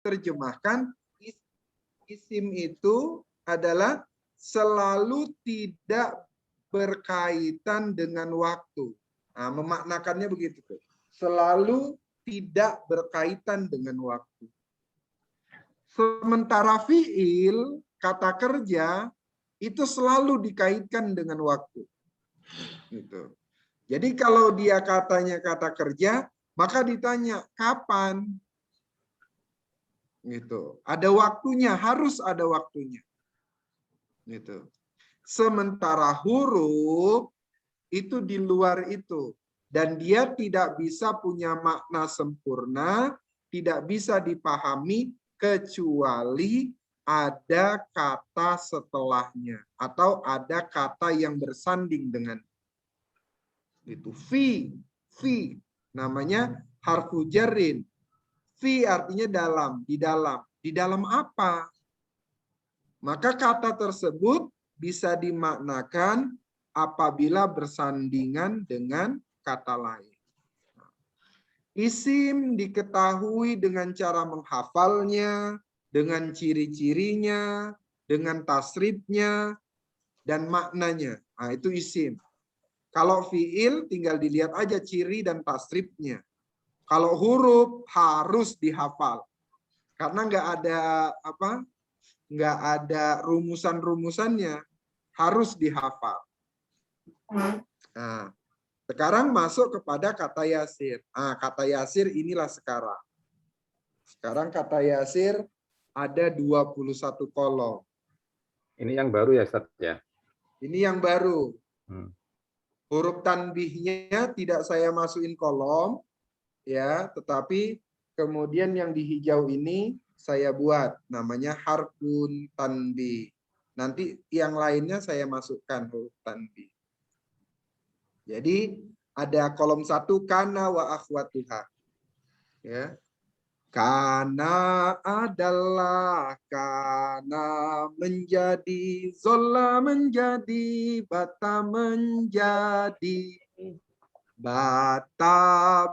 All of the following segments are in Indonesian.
diterjemahkan isim itu adalah selalu tidak berkaitan dengan waktu. Nah, memaknakannya begitu tuh. Selalu tidak berkaitan dengan waktu. Sementara fiil, kata kerja, itu selalu dikaitkan dengan waktu. Gitu. Jadi kalau dia katanya kata kerja, maka ditanya kapan? Gitu. Ada waktunya, harus ada waktunya. Gitu. Sementara huruf itu di luar itu, dan dia tidak bisa punya makna sempurna, tidak bisa dipahami kecuali ada kata setelahnya atau ada kata yang bersanding dengan itu. Fi namanya harfu jarrin. Fi artinya dalam, di dalam. Di dalam apa? Maka kata tersebut bisa dimaknakan apabila bersandingan dengan kata lain. Isim diketahui dengan cara menghafalnya, dengan ciri-cirinya, dengan tasrifnya, dan maknanya. Nah, itu isim. Kalau fiil tinggal dilihat aja ciri dan tasrifnya. Kalau huruf harus dihafal. Karena nggak ada rumusan-rumusannya, harus dihafal. Nah, sekarang masuk kepada kata yasir. Nah, kata yasir inilah sekarang. Sekarang kata yasir ada 21 kolom. Ini yang baru ya, Ustaz ya? Ini yang baru. Huruf tanbihnya tidak saya masukin kolom, ya, tetapi kemudian yang di hijau ini saya buat, namanya harfun tanbih. Nanti yang lainnya saya masukkan huruf tanbih. Jadi ada kolom 1 kana wa akhwatuha. Ya. Kana adalah, kana menjadi, zola menjadi, bata menjadi, bata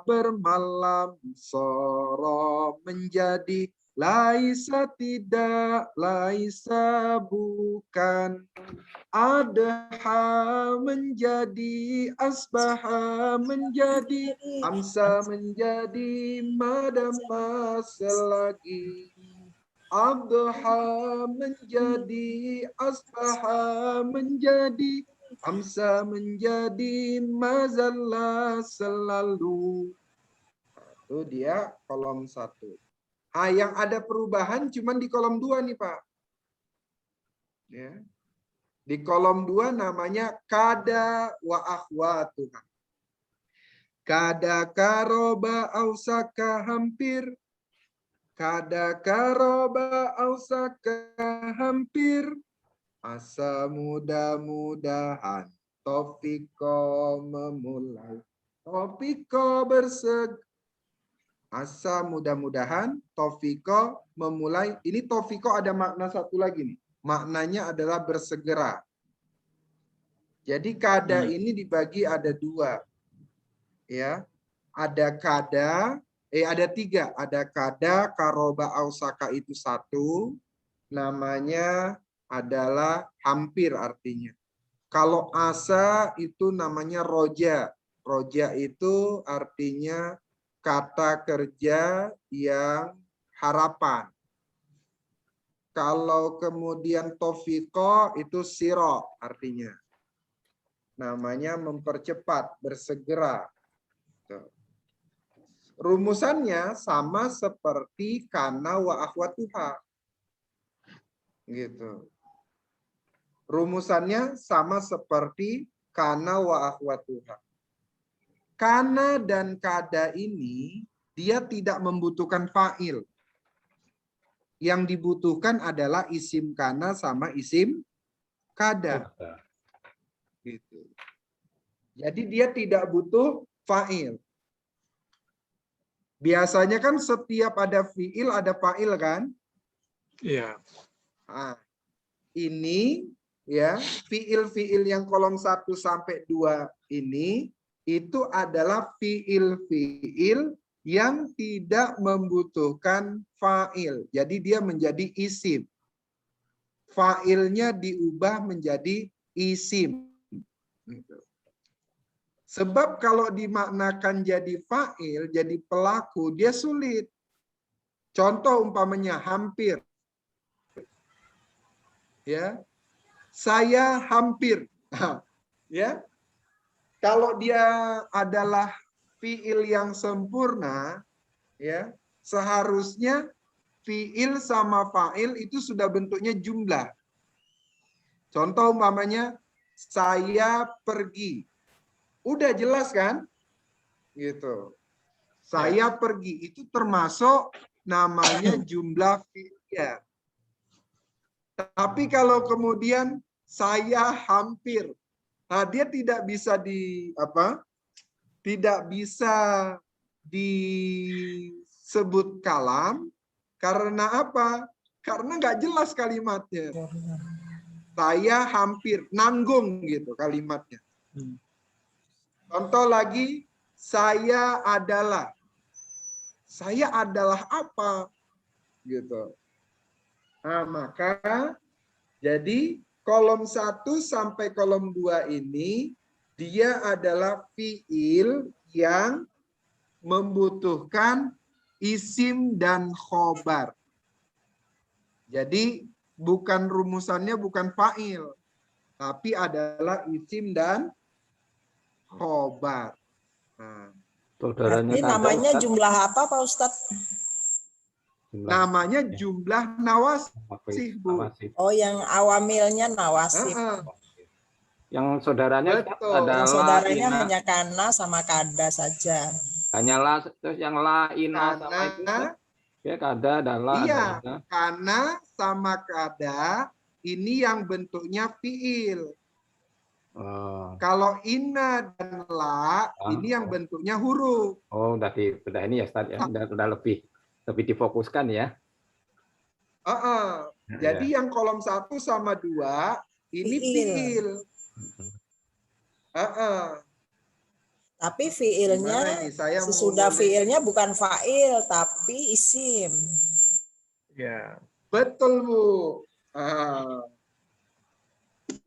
bermalam, soro menjadi, laisa tidak, laisa bukan, adha menjadi, asbaha menjadi, amsa menjadi, madama selagi, adha menjadi, asbaha menjadi, amsa menjadi, mazalla selalu. Itu dia kolom 1. Ah, yang ada perubahan cuman di kolom 2 nih, Pak. Ya. Di kolom 2 namanya kada wa akhwatuha. Kada karoba ausaka hampir. Kada karoba ausaka hampir. Asa mudah-mudahan Topiko memulai. Topiko Asa mudah-mudahan Topiko memulai. Ini Topiko ada makna satu lagi nih. Maknanya adalah bersegera. Jadi kada ini dibagi ada 2. Ya. Ada kada, ada 3. Ada kada, karoba, ausaka itu 1. Namanya adalah hampir artinya. Kalau asa itu namanya roja. Roja itu artinya kata kerja yang harapan. Kalau kemudian tofiko itu siro artinya. Namanya mempercepat, bersegera. Rumusannya sama seperti kana wa akhwatuha. Gitu. Rumusannya sama seperti kana wa akhwatuha. Kana dan kada ini dia tidak membutuhkan fa'il. Yang dibutuhkan adalah isim kana sama isim kada. Gitu. Jadi dia tidak butuh fa'il. Biasanya kan setiap ada fi'il ada fa'il kan? Iya. Nah, ini ya, fi'il-fi'il yang kolom 1 sampai 2 ini itu adalah fi'il-fi'il yang tidak membutuhkan fa'il. Jadi dia menjadi isim. Fa'ilnya diubah menjadi isim. Sebab kalau dimaknakan jadi fa'il, jadi pelaku, dia sulit. Contoh umpamanya hampir. Ya. Saya hampir. Ya. Kalau dia adalah fi'il yang sempurna, ya, seharusnya fi'il sama fa'il itu sudah bentuknya jumlah. Contoh umpamanya saya pergi. Udah jelas kan? Gitu. Saya pergi itu termasuk namanya jumlah fi'il. Tapi kalau kemudian saya hampir, nah dia tidak bisa tidak bisa disebut kalam karena apa? Karena nggak jelas kalimatnya. Saya hampir nanggung gitu kalimatnya. Contoh lagi, saya adalah. Saya adalah apa? Gitu. Nah, maka jadi kolom 1 sampai kolom 2 ini dia adalah fiil yang membutuhkan isim dan khobar. Jadi bukan rumusannya bukan fa'il, tapi adalah isim dan khobar. Nah, Ini namanya jumlah apa Pak Ustadz? Namanya jumlah nawasih, Bu. Oh, yang awamilnya nawasih. Yang saudaranya adalah yang saudaranya hanya kana sama kada saja. Hanyalah terus yang la, ina sama itu ya kada adalah. Iya, kana sama kada ini yang bentuknya fiil. Kalau inna dan la ini yang bentuknya huruf. Oh, udah ini ya Ustaz ya. Udah lebih difokuskan ya. Jadi yang kolom 1 sama 2 ini fiil. Tapi fiilnya sesudah fiilnya bukan fa'il tapi isim. Ya, betul Bu.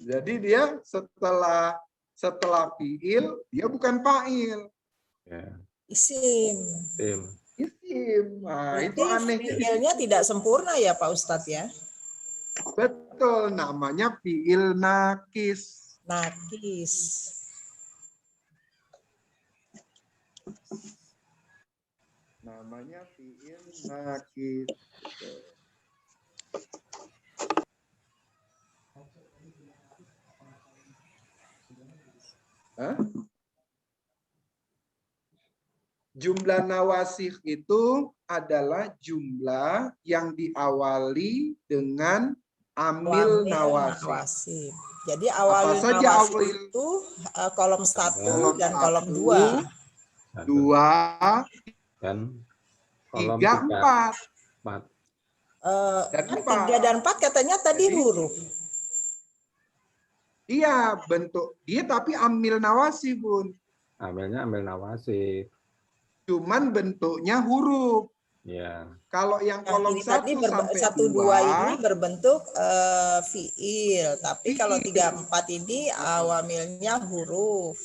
Jadi dia setelah fiil dia bukan fa'il. Isim. Isim. Nah, itu aneh. Fiilnya tidak sempurna ya Pak Ustadz ya? Betul, namanya fiil nakis. Nakis. Namanya fiil nakis. Jumlah nawasih itu adalah jumlah yang diawali dengan amil nawasih. Jadi awal nawasih itu kolom 1 dan kolom 2. 2 dan kolom 3, 4. Dan 3 dan 4 katanya tadi huruf. Iya, bentuk dia tapi amil nawasih, Bun. Amilnya amil nawasih. Cuman bentuknya huruf. Ya. Kalau yang kolom 1 sampai 2 ini berbentuk fiil, tapi kalau 3, 4 ini awamilnya huruf.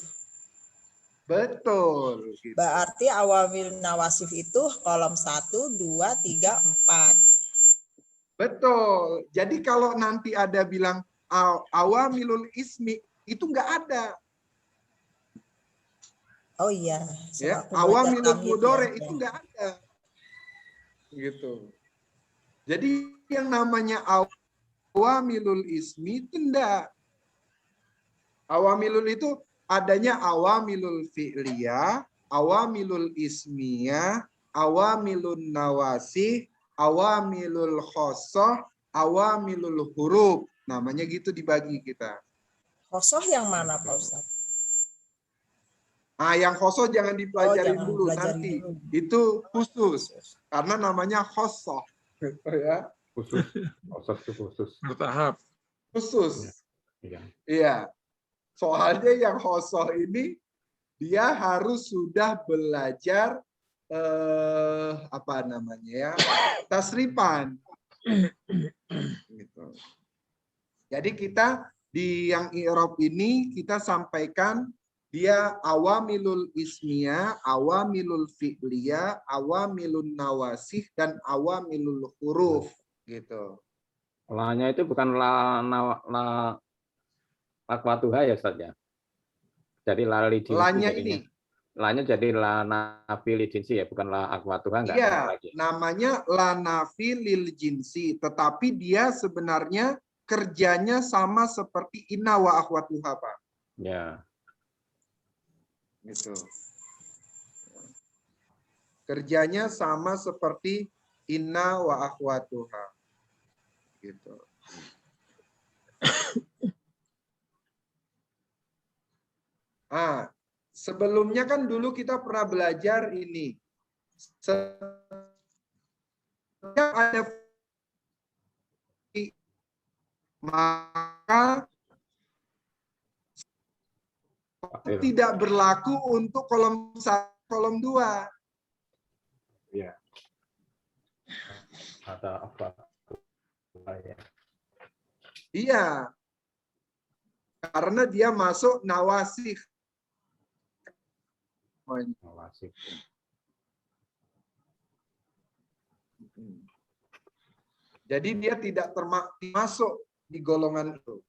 Betul. Gitu. Berarti awamil nawasif itu kolom 1, 2, 3, 4. Betul. Jadi kalau nanti ada bilang awamilul ismi itu enggak ada. Oh iya. Ya, awamilul mudhari itu enggak ada. Gitu. Jadi yang namanya awamilul ismi itu enggak. Awamilul itu adanya awamilul fi'liyah, awamilul ismiyah, awamilun nawasih, awamilul khosoh, awamilul huruf. Namanya gitu dibagi kita. Khosoh yang mana Pak Ustadz? Yang khosoh jangan dipelajarin dulu nanti. Itu khusus. Karena namanya khosoh. Ya. Khusus. Khosoh itu khusus. Bertahap. Khusus. Iya. Iya. Soalnya yang khosoh ini dia harus sudah belajar apa namanya ya, tasrifan. Gitu. Jadi kita di yang i'rab ini kita sampaikan dia awamilul ismiyah, awamilul fi'liyah, awamilun nawasih, dan awamilul huruf gitu. La-nya itu bukan la akwatuha ya Ustaz ya. Jadi la li jinsi La-nya jadinya. ini. La-nya jadi la nafi li jinsi ya, bukan la akwatuha enggak Iya, sama lagi. namanya la nafi lil jinsi, tetapi dia sebenarnya kerjanya sama seperti inna wa akhwatuha, Pak. Ya. Gitu. Kerjanya sama seperti inna wa akhwatuha. Gitu. Sebelumnya kan dulu kita pernah belajar ini. Setiap ada maka tidak berlaku untuk kolom 1, kolom 2. Ya. Ada apa? Ya. Iya. Karena dia masuk nawasih. Nawasih. Jadi dia tidak termasuk di golongan itu.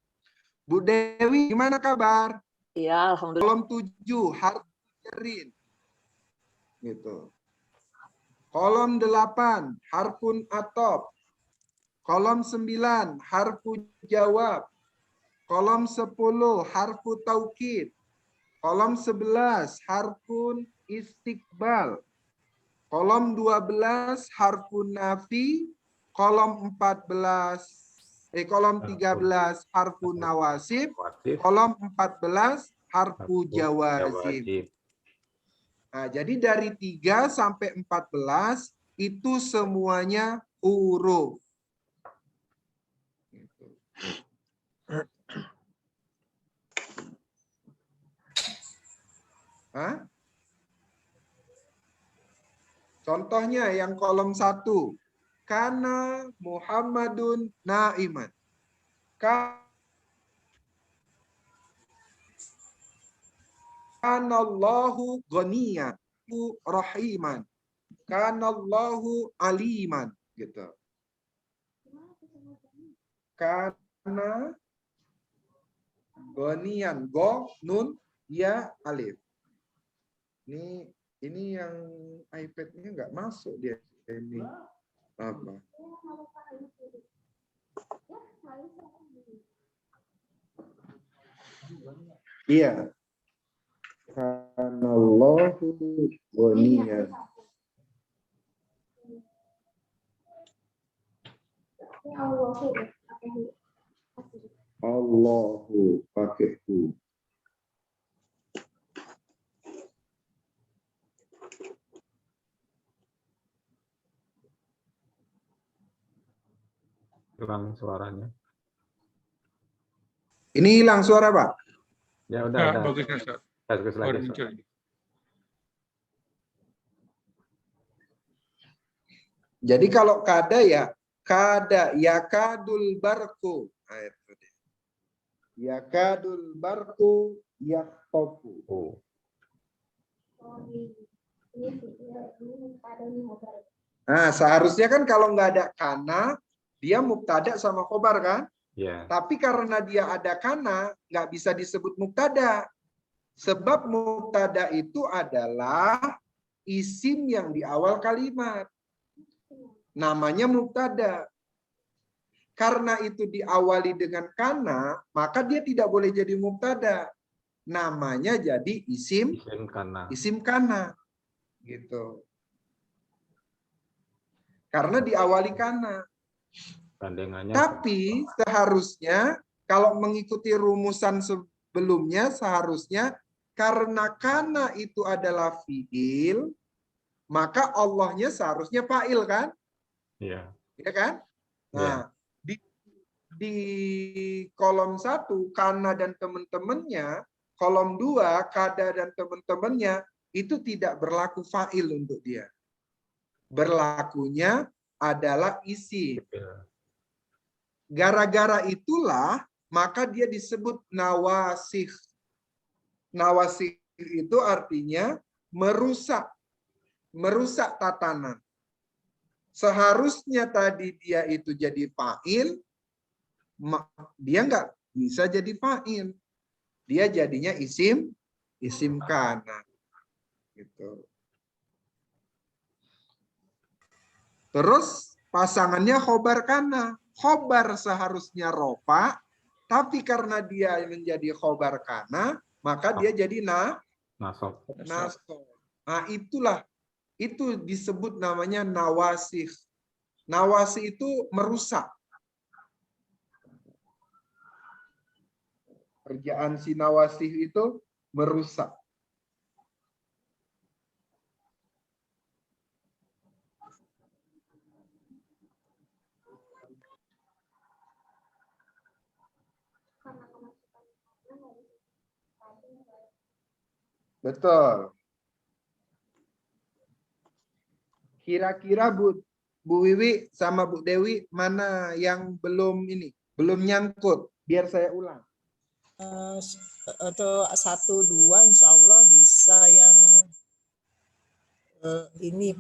Bu Dewi, gimana kabar? Iya, alhamdulillah. Kolom 7, harfu jarin. Gitu. Kolom 8, harfun atop. Kolom 9, harfu jawab. Kolom 10, harfu taukid. Kolom 11, harfun istiqbal. Kolom 12, harfun nafi. Kolom 13, harfun nawasib. Kolom 14, harfu jawazim. Nah, jadi dari 3 sampai 14 itu semuanya huruf. Hah? Contohnya yang kolom 1. Kana Muhammadun naiman. Kanallahu ghaniyan rahiman. Kanallahu aliman gitu. Kana ghaniyan, go nun ya alif. Ini yang iPad-nya nggak masuk dia ini. Apa? Iya. Kanallahu ghaniyan. Allahu pakai hu. Hilang suaranya. Ini hilang suara, Pak? Ya udah. Bagus, Ustaz. Bagus Baru lagi. muncul. Jadi kalau kada ya, kada yakadul barku. Yakadul barku yaktofu. Oh. Nah, seharusnya kan kalau nggak ada kana, dia mubtada sama khobar kan? Ya. Tapi karena dia ada kana, nggak bisa disebut mubtada. Sebab mubtada itu adalah isim yang di awal kalimat. Namanya mubtada. Karena itu diawali dengan kana, maka dia tidak boleh jadi mubtada. Namanya jadi isim kana. Gitu. Karena diawali kana. Tapi seharusnya kalau mengikuti rumusan sebelumnya, seharusnya karena kana itu adalah fiil, maka Allahnya seharusnya fa'il kan? Iya. Ya kan? Nah, di kolom 1 kana dan teman-temannya, kolom 2 kada dan teman-temannya, itu tidak berlaku fa'il untuk dia. Berlakunya adalah isim. Gara-gara itulah maka dia disebut nawasikh. Nawasikh itu artinya merusak tatanan. Seharusnya tadi dia itu jadi fa'il, dia nggak bisa jadi fa'il. Dia jadinya isim kana. Gitu. Terus pasangannya khobar kana. Khobar seharusnya rofa, tapi karena dia menjadi khobar kana, maka dia jadi nasob. Nah, itu disebut namanya nawasikh. Nawasi itu merusak. Kerjaan si nawasih itu merusak. Betul. Kira-kira Bu Wiwi sama Bu Dewi mana yang belum nyangkut? Biar saya ulang. Atau 1, 2 insya Allah bisa yang ini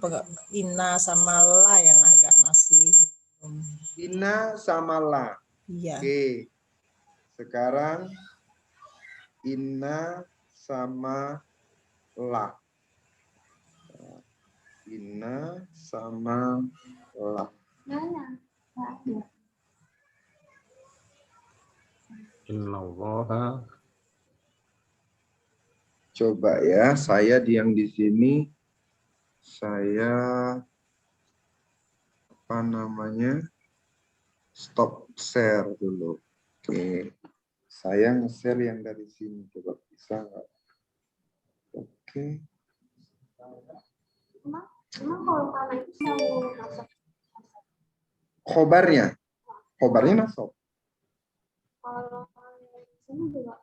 inna sama la yang agak masih. Inna sama la. Iya. Oke. Sekarang inna sama la. Inna sama la. Innallaha. Coba ya, saya yang di sini, saya stop share dulu. Oke, saya nge-share yang dari sini, coba bisa nggak? Oke. Emang kalau kana itu selalu masuk. Khobarnya nasab. Kalau sini juga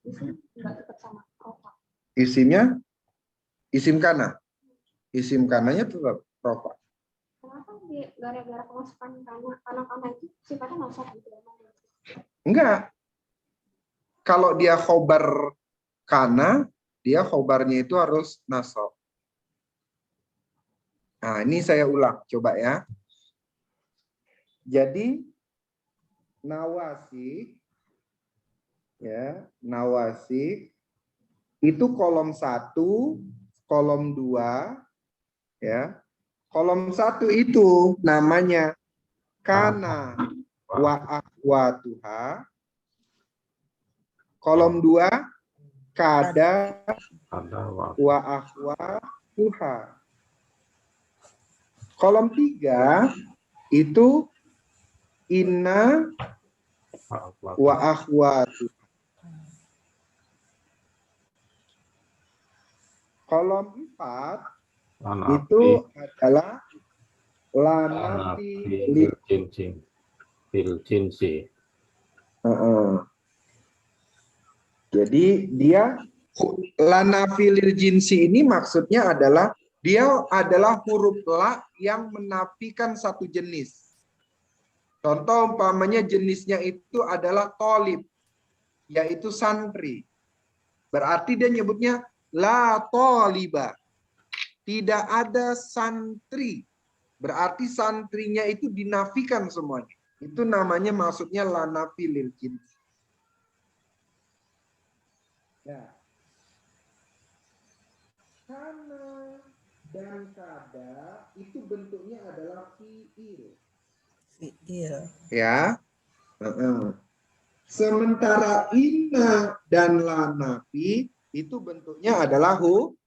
isim nggak dekat sama rofa. Isimnya isim kana. Isim kananya tetap rofa. Kenapa gara-gara kemasukan kana itu sifatnya nasab gitu? Enggak. Kalau dia khobar kana, dia khobarnya itu harus nasab. Nah, ini saya ulang, coba ya. Jadi nawasik, ya, nawasik itu kolom 1, kolom 2, ya. Kolom 1 itu namanya kana wa akhwatuha. Kolom 2 kada wa akhwatuha. Kolom 3 itu inna wa akhwatuha. Kolom 4 itu adalah lanafi bil jinsi. Jadi dia lanafi lil jinsi ini maksudnya adalah dia adalah huruf la yang menafikan satu jenis. Contoh umpamanya jenisnya itu adalah tolib, yaitu santri. Berarti dia nyebutnya la toliba. Tidak ada santri. Berarti santrinya itu dinafikan semuanya. Itu namanya maksudnya la nafi lil jins. Ya. Kana dan kada itu bentuknya adalah fi'il. Fi'il. Ya. Sementara inna dan la nafi itu bentuknya adalah huruf.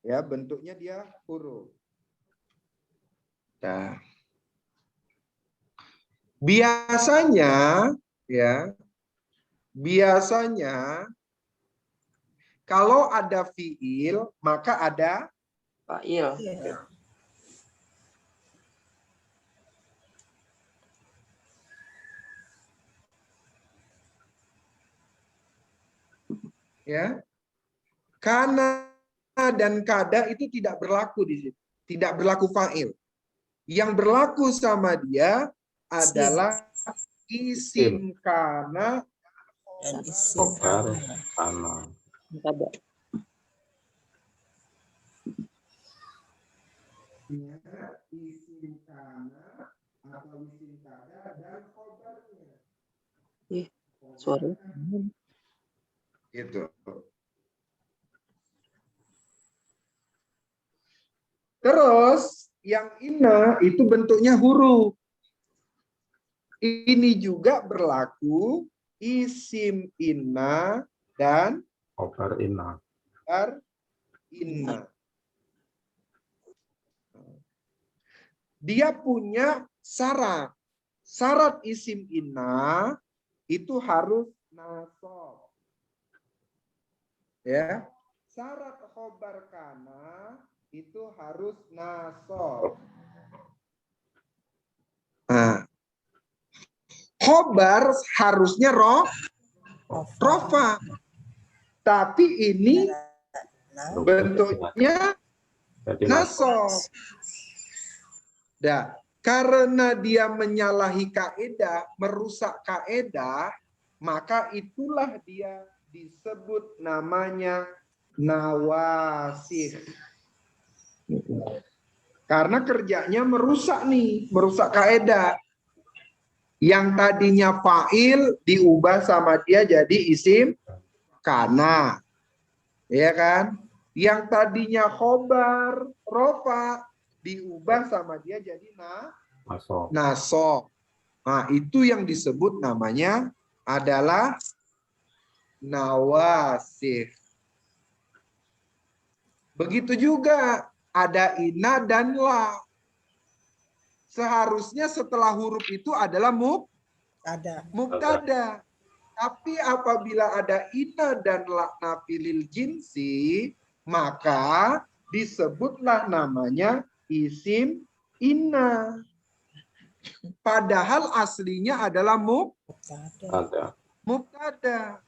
Ya, bentuknya dia huruf. Nah. Biasanya kalau ada fiil maka ada fa'il. Ya. Kana dan kada itu tidak berlaku di situ. Tidak berlaku fa'il. Yang berlaku sama dia adalah isim kana Dan isim Khobar kana. kana. Isim kana atau isim kada dan khobarnya. Suara. Gitu. Terus yang inna itu bentuknya huruf. Ini juga berlaku isim inna dan Khobar inna. khobar inna. Dia punya syarat. Syarat isim inna itu harus nasab. Ya. Syarat khobar kana itu harus nasab. Nah, khobar harusnya rofa. Tapi ini bentuknya Jadi nasab. Nah, karena dia menyalahi kaedah, merusak kaedah, maka itulah dia disebut namanya nawasih. Karena kerjanya merusak nih, merusak kaedah. Yang tadinya fa'il diubah sama dia jadi isim kana. Ya kan? Yang tadinya khobar, rofa, diubah sama dia jadi nasab. Nah, itu yang disebut namanya adalah nawasih. Begitu juga ada ina dan la. Seharusnya setelah huruf itu adalah mubtada. Tapi apabila ada ina dan la nafilil jinsi, maka disebutlah namanya isim inna. Padahal aslinya adalah mubtada.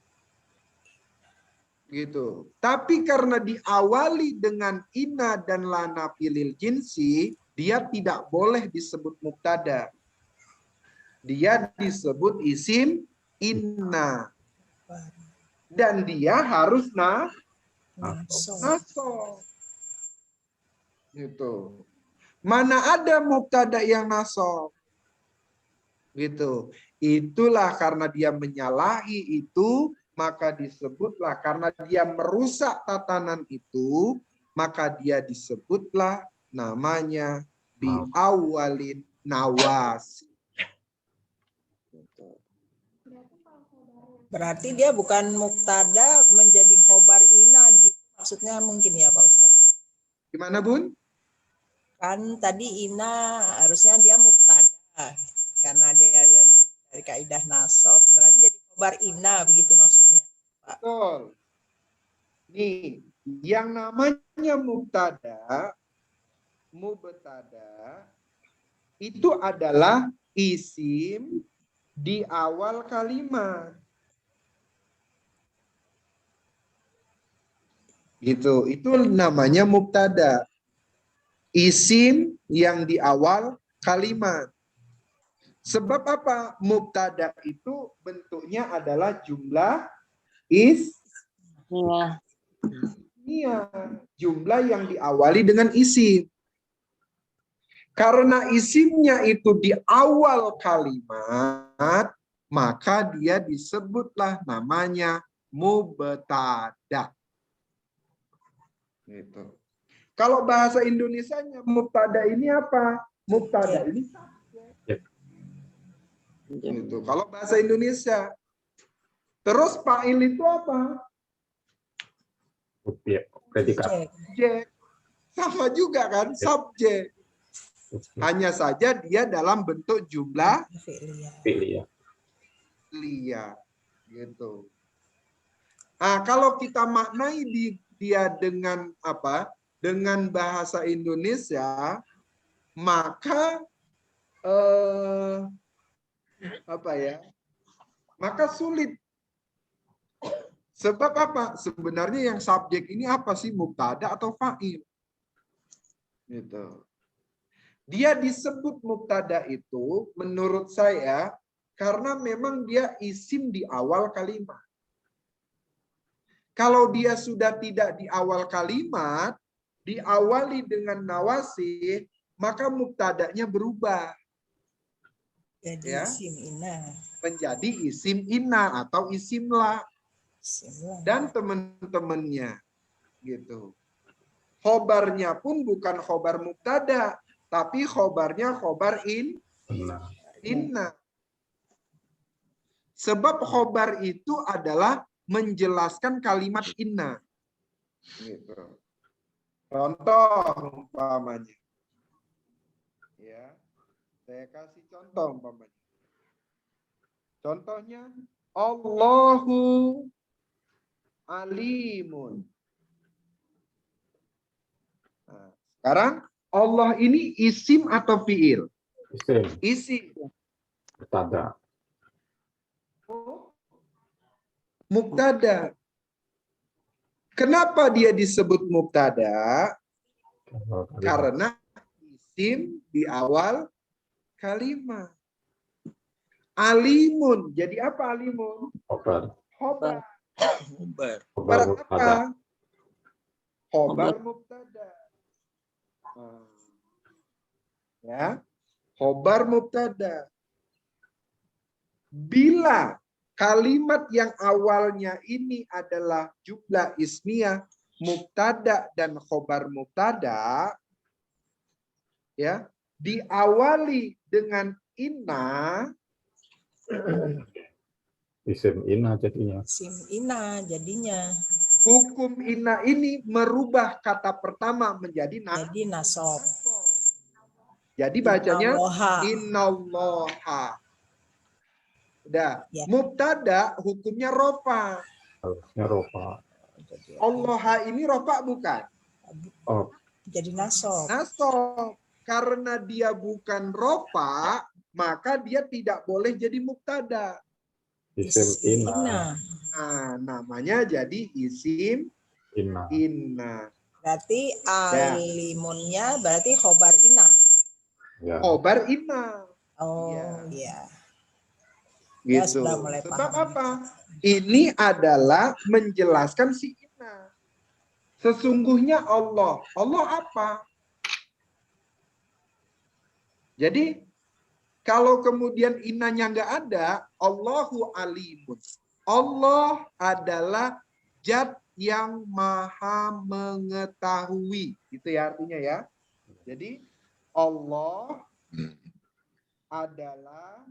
Gitu. Tapi karena diawali dengan inna dan la nafilil jinsi, dia tidak boleh disebut mubtada. Dia disebut isim inna. Dan dia harus nasab. Gitu. Mana ada mubtada yang nasab? Gitu. Itulah karena dia menyalahi itu, maka disebutlah karena dia merusak tatanan itu, maka dia disebutlah namanya biawalin nawas. Berarti dia bukan mubtada menjadi khobar ina gitu. Maksudnya mungkin ya Pak Ustadz. Gimana Bun? Kan tadi ina harusnya dia mubtada. Karena dia dari kaidah nasab, berarti jadi khobar ina begitu maksudnya. Pak. Betul. Nih, yang namanya mubtada itu adalah isim di awal kalimat. Gitu, itu namanya mubtada. Isim yang di awal kalimat. Sebab apa? Mubtada itu bentuknya adalah jumlah jumlah yang diawali dengan isim. Karena isimnya itu di awal kalimat, maka dia disebutlah namanya mubtada. Gitu. Kalau bahasa Indonesianya mubtada ini apa? Mubtada ini subjek. Gitu. Kalau bahasa Indonesia. Terus fa'il itu apa? Predikat. Subjek. Sama juga kan, subjek. Hanya saja dia dalam bentuk jumlah fi'liyah. Gitu. Nah, kalau kita maknai dia dengan apa? Dengan bahasa Indonesia, maka Maka sulit. Sebab apa? Sebenarnya yang subjek ini apa sih? Mubtada atau fa'il? Gitu. Dia disebut mubtada itu menurut saya karena memang dia isim di awal kalimat. Kalau dia sudah tidak di awal kalimat, diawali dengan nawasih, maka mubtadanya berubah. Jadi Ya. isim ina. Menjadi isim inna atau isim la. Isim la. Dan teman-temannya. Gitu. Khobarnya pun bukan khobar mubtada, tapi khobarnya khobar inna. Sebab khobar itu adalah menjelaskan kalimat inna. Gitu. Contoh umpamanya. Ya. Saya kasih contoh umpamanya. Contohnya Allahu alimun. Nah, sekarang Allah ini isim atau fiil? Isim. Isim. Mubtada. Mubtada. Kenapa dia disebut mubtada? Karena isim di awal kalimat. Alimun. Jadi apa alimun? Khobar. Khobar. Khobar. Khobar Khobar mubtada. apa? Khobar mubtada. Ya. Khobar mubtada. Bila kalimat yang awalnya ini adalah jumlah ismiyah, mubtada dan khobar mubtada, ya, diawali dengan inna, Isim inna jadinya. Isim ina jadinya. hukum inna ini merubah kata pertama menjadi Jadi nasob. Jadi bacanya Innallaha. innallaha. Udah. Ya. Mubtada hukumnya rofa. Harusnya rofa. Allah ini rofa bukan? Oh, Jadi nasob. Nasob. Karena dia bukan rofa, maka dia tidak boleh jadi mubtada. isim inna. Nah, namanya jadi isim Inna. inna. Berarti alimunnya berarti khobar ina. Ya. Khobar inna. Oh Iya. iya. Ya, Gitu. sudah mulai Sebab paham. apa? Ini adalah menjelaskan si inna. Sesungguhnya Allah. Allah apa? Jadi kalau kemudian innanya nggak ada, Allahu alimun. Allah adalah zat yang maha mengetahui. Itu ya artinya ya. Jadi Allah adalah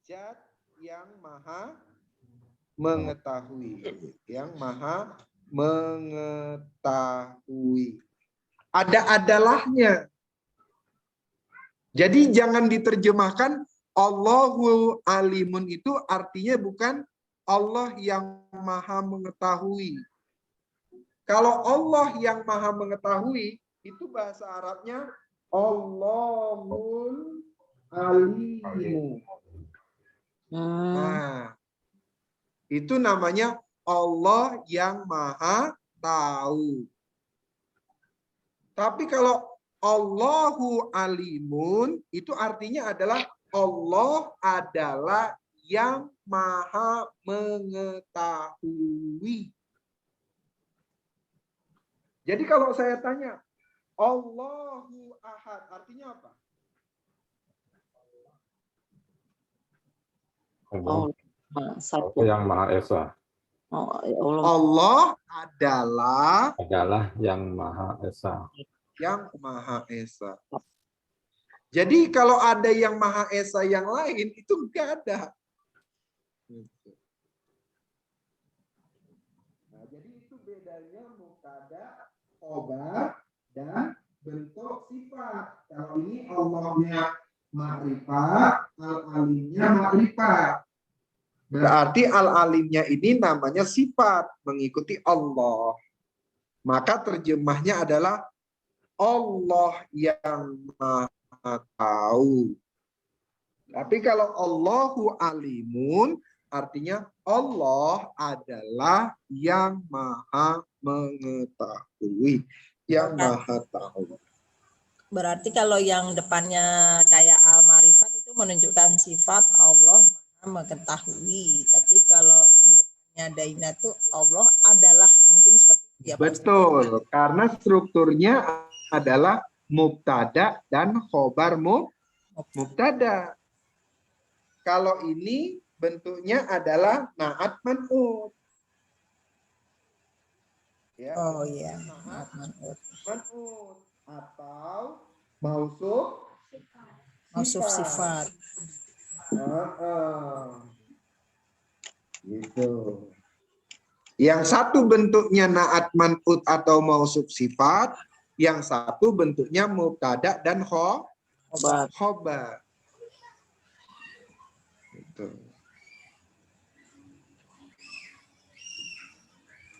zat yang maha mengetahui. Yang maha mengetahui. Ada adalahnya. Jadi jangan diterjemahkan Allahu alimun itu artinya bukan Allah yang maha mengetahui. Kalau Allah yang maha mengetahui, itu bahasa Arabnya Allahul alimu. Nah, itu namanya Allah yang maha tahu. Tapi kalau Allahu alimun itu artinya adalah Allah adalah yang maha mengetahui. Jadi kalau saya tanya Allahu ahad artinya apa? Oh, satu. Yang Maha Esa. Oh, Allah. Allah adalah Yang Maha Esa. yang Maha Esa. Jadi kalau ada yang Maha Esa yang lain itu enggak ada. Nah, jadi itu bedanya mubtada, khobar, dan bentuk sifat. Kalau ini Allahnya ma'rifat, al-alimnya ma'rifat. Berarti al-alimnya ini namanya sifat mengikuti Allah. Maka terjemahnya adalah Allah yang maha tahu. Tapi kalau Allahu alimun artinya Allah adalah yang maha mengetahui, yang maha tahu. Berarti kalau yang depannya kayak al-marifat itu menunjukkan sifat Allah maha mengetahui. Tapi kalau di depannya ada ina tuh Allah adalah, mungkin seperti itu ya, Pak Ustadz? Betul, karena strukturnya adalah mubtada dan khobar mubtada. Kalau ini bentuknya adalah na'at man'ut. Ya. Oh iya. Na'at man'ut atau mausuf Mausuf sifat. Gitu. Yang satu bentuknya na'at man'ut atau mausuf sifat, yang satu bentuknya mubtada dan khobar. Gitu.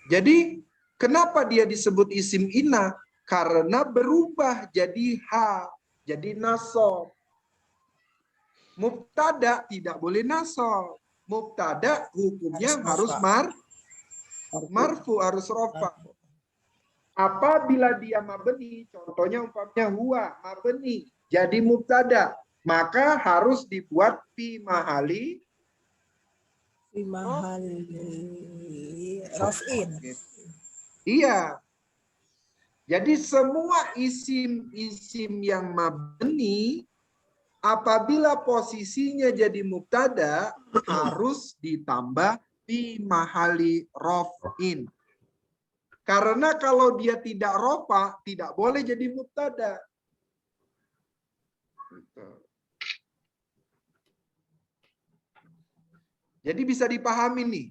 Jadi kenapa dia disebut isim inna? Karena berubah jadi ha, jadi nasab. Mubtada tidak boleh nasab. Mubtada hukumnya harus marfu, harus rofa. Apabila dia mabni, contohnya umpamanya huwa mabni, jadi mubtada, maka harus dibuat fi mahali raf'in. Iya. Jadi semua isim-isim yang mabni apabila posisinya jadi mubtada harus ditambah fi mahali raf'in. Karena kalau dia tidak rofa, tidak boleh jadi mubtada. Jadi bisa dipahami nih.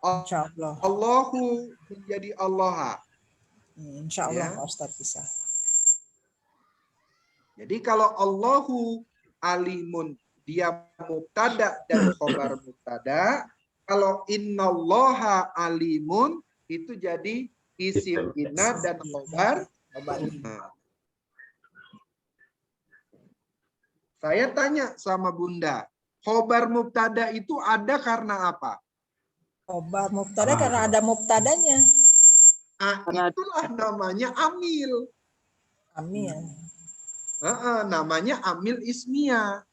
Insyaallah. Allahu menjadi Allah. Insyaallah Pak Ustadz bisa. Jadi kalau Allahu alimun, dia mubtada dan khobar mubtada. Kalau innallaha alimun, itu jadi isim inna dan khobar. Saya tanya sama Bunda, khobar mubtada itu ada karena apa? Khobar mubtada karena ada mubtadanya. Itulah namanya amil. Amil. Namanya amil ismiyah.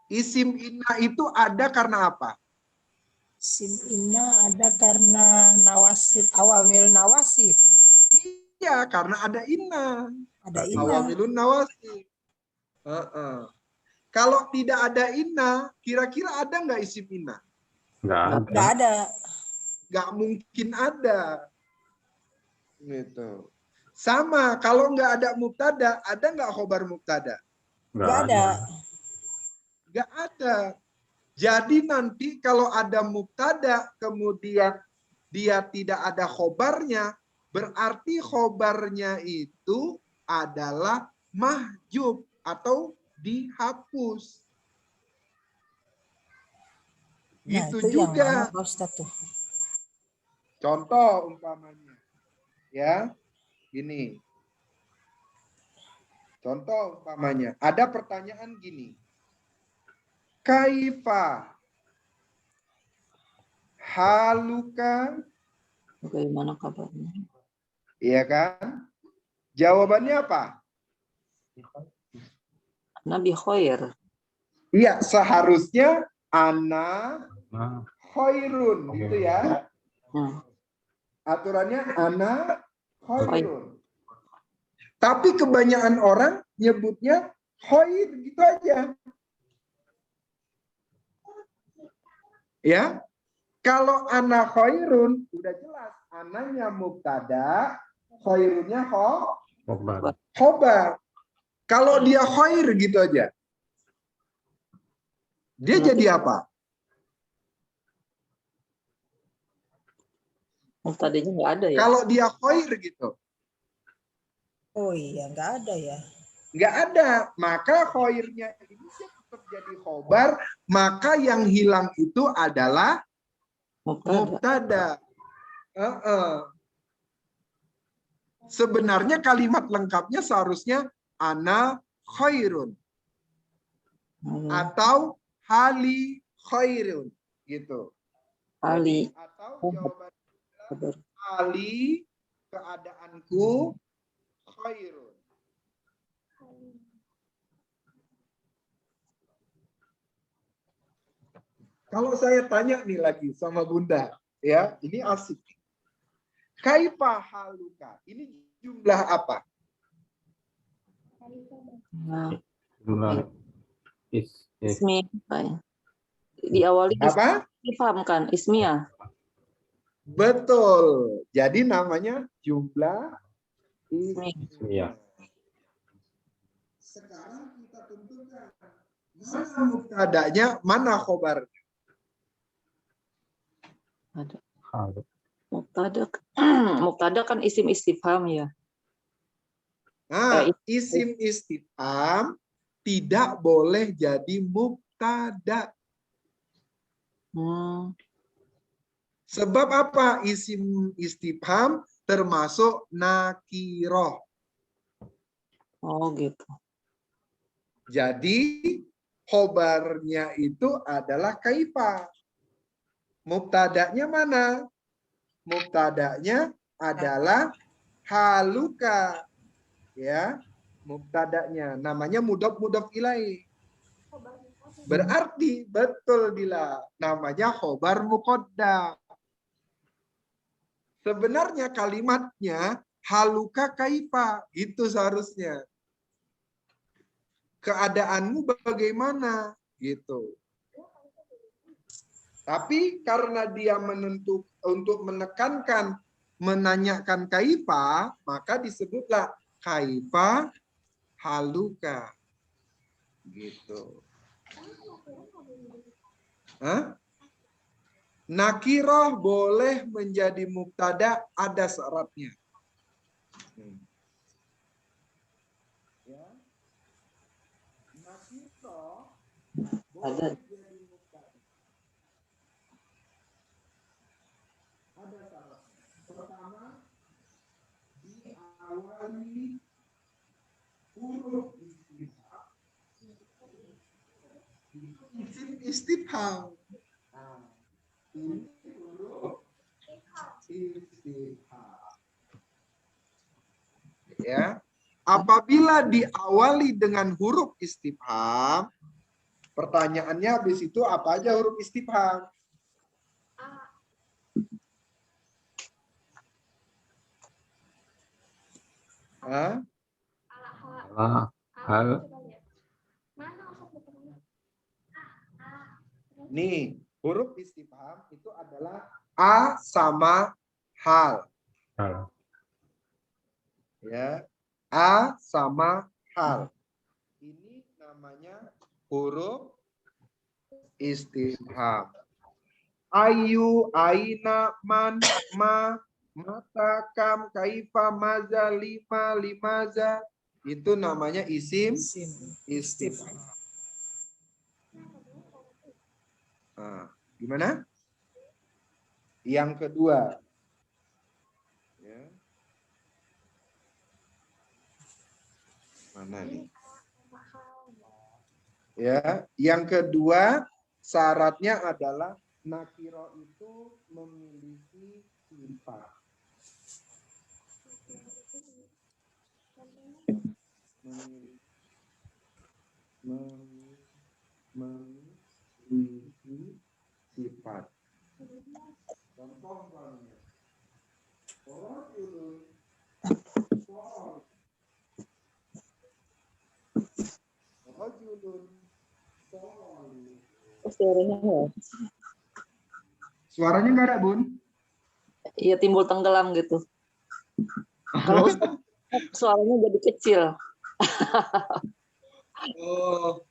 Isim inna itu ada karena apa? Isim inna ada karena nawasif, awamil nawasif. Iya, karena ada inna. Ada inna. Awamilun nawasif. Kalau tidak ada inna, kira-kira ada nggak isim inna? Nggak ada. Nggak mungkin ada. Gitu. Sama, kalau nggak ada mubtada, ada nggak khobar mubtada? Nggak ada. Nggak ada. Jadi nanti kalau ada mubtada, kemudian dia tidak ada khobarnya, berarti khobarnya itu adalah mahjub atau dihapus. Gitu juga. Contoh umpamanya. Ya. Gini. Contoh umpamanya. Ada pertanyaan gini. Kaifa haluka? Bagaimana kabarnya? Iya kan? Jawabannya apa? Nabi khair. Iya, seharusnya ana khairun gitu ya. Aturannya ana khairun. Tapi kebanyakan orang nyebutnya khair gitu aja. Ya. Kalau ana khairun udah jelas, ananya mubtada, khairunnya khobar. Kalau dia khair gitu aja, dia jadi apa? Mubtadanya nggak ada ya? Kalau dia khair gitu. Oh iya, nggak ada ya. Nggak ada. Maka khairnya ini tetap jadi khobar, maka yang hilang itu adalah mubtada. Sebenarnya kalimat lengkapnya seharusnya ana khairun atau hali khairun gitu. Ali. Jadi, atau jawaban Ali keadaanku khairun. Kalau saya tanya nih lagi sama Bunda, ya, ini asik. Kaifa haluka? Ini jumlah apa? Nah, Jumlah ismi apa ya? Diawali Apa? istifham kan, ismiyah. Betul. Jadi namanya jumlah ismiyah. Sekarang kita tentukan mana mubtada'nya, mana khobar. Ada. Hal. Mubtada kan isim istifham ya. Nah, isim istifham tidak boleh jadi mubtada. Sebab apa? Isim istifham termasuk nakiroh. Oh gitu. Jadi khobarnya itu adalah kaifa. Mubtada'nya mana? Mubtada'nya adalah haluka. Ya, mubtada'nya namanya mudhof ilaih. Berarti betul Dila, namanya khobar muqaddam. Sebenarnya kalimatnya haluka kaifa, itu seharusnya. Keadaanmu bagaimana gitu. Tapi karena dia untuk menekankan, menanyakan kaifa, maka disebutlah kaifa haluka. Gitu. Hah? Nakiroh boleh menjadi mubtada, ada syaratnya. Ya. Nakiroh boleh menjadi mubtada. Ada syaratnya. Pertama, diawali huruf istifham. Isim istifham. Ini huruf istifham. Ya. Apabila diawali dengan huruf istifham, pertanyaannya habis itu apa aja huruf istifham? Hal. Nih, huruf istifham itu adalah a sama hal. Hal. Ya, a sama hal. Ini namanya huruf istifham. Ayu, aina, man, ma, mata, kam, kaifa, maza, lima, limaza. Itu namanya isim istifham. Nah, gimana? Yang kedua. Ya. Mana nih? Ya, yang kedua syaratnya adalah nakiro itu memiliki sifat. Memiliki sifat. Contoh umpamanya. Suaranya nggak ada, Bun? Iya, timbul tenggelam gitu. Kalau suaranya jadi kecil. Oh.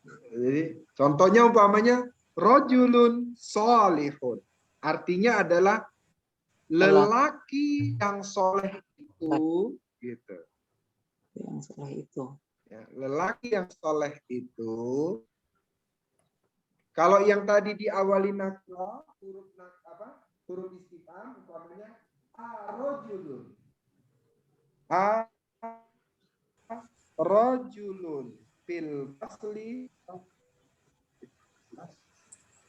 Jadi contohnya umpamanya rojulun solihun. Artinya adalah lelaki yang soleh itu, gitu. Yang soleh itu. Ya, lelaki yang soleh itu. Kalau yang tadi diawali nakro, huruf istifham, umpamanya arojulun. Arojulun fil fasli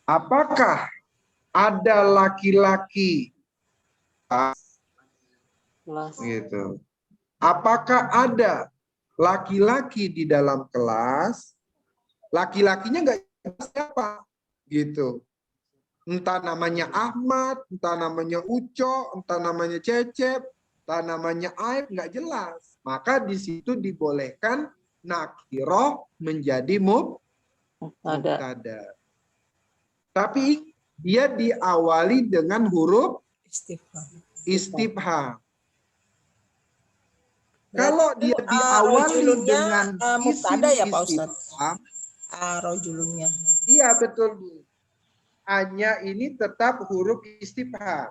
Apakah ada laki-laki? Kelas. Gitu. Apakah ada laki-laki di dalam kelas? Laki-lakinya nggak jelas siapa, gitu. Entah namanya Ahmad, entah namanya Uco, entah namanya Cecep, entah namanya Aib, nggak jelas. Maka di situ dibolehkan nakiroh menjadi Mubtada. mubtada. Tapi dia diawali dengan huruf Istifham. istifham. Kalau dia Berarti diawali rojulunnya, dengan isim mubtada ya Pak Ustadz? istifham, Rojulunnya. iya betul Bu. Hanya ini tetap huruf istifham.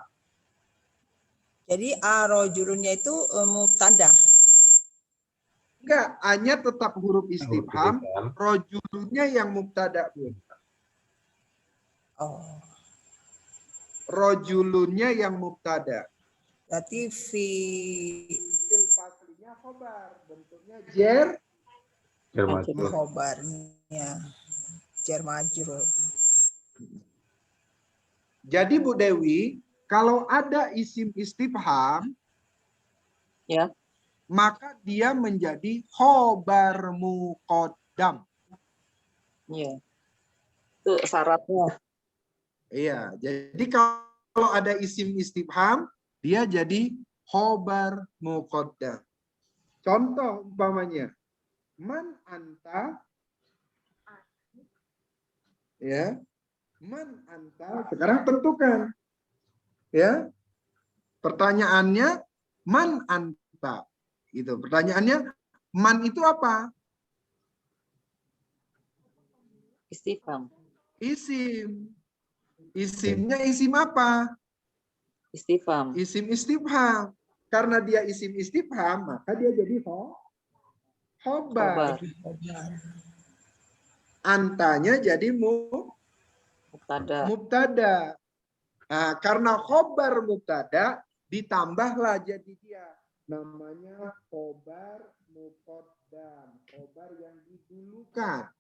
Jadi rojulunnya itu mubtada. Enggak, hanya tetap huruf istifham, rojulunnya yang mubtada Bu. Oh, Rojulunnya yang mubtada. berarti Fi'il faslinya khobar, bentuknya jer. khobarnya jar majrur. Jadi Bu Dewi, kalau ada isim istifham, Ya. maka dia menjadi khobar muqaddam. Iya. Itu syaratnya. Iya, jadi kalau ada isim istifham, dia jadi khobar muqaddam. Contoh umpamanya, man anta, ya, man anta. Sekarang tentukan, ya. Pertanyaannya, man anta. Gitu. Pertanyaannya, man itu apa? Istifham. Isim. Isimnya isim apa? Istifham. Isim istifham. Karena dia isim istifham, maka dia jadi khobar. Antanya jadi Mubtada. mubtada. Nah, karena khobar mubtada, ditambahlah jadi dia. Namanya khobar muqaddam. Khobar yang didulukan.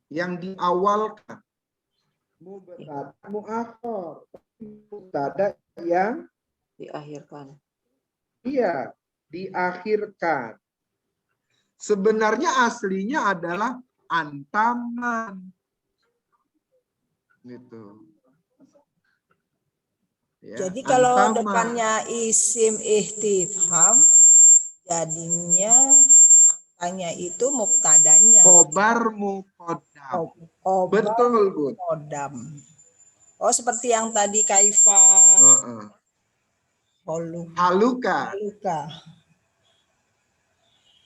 Yang diawalkan. Mubtada muakhir. Mubtada yang Diakhirkan. iya, diakhirkan. Sebenarnya aslinya adalah antaman. Gitu. Ya, Jadi kalau antaman. depannya isim istifham, jadinya antanya itu mubtadanya. Khobar muqaddam. Khobar Betul, Bu. muqaddam. Oh, seperti yang tadi kaifa Haluka. haluka.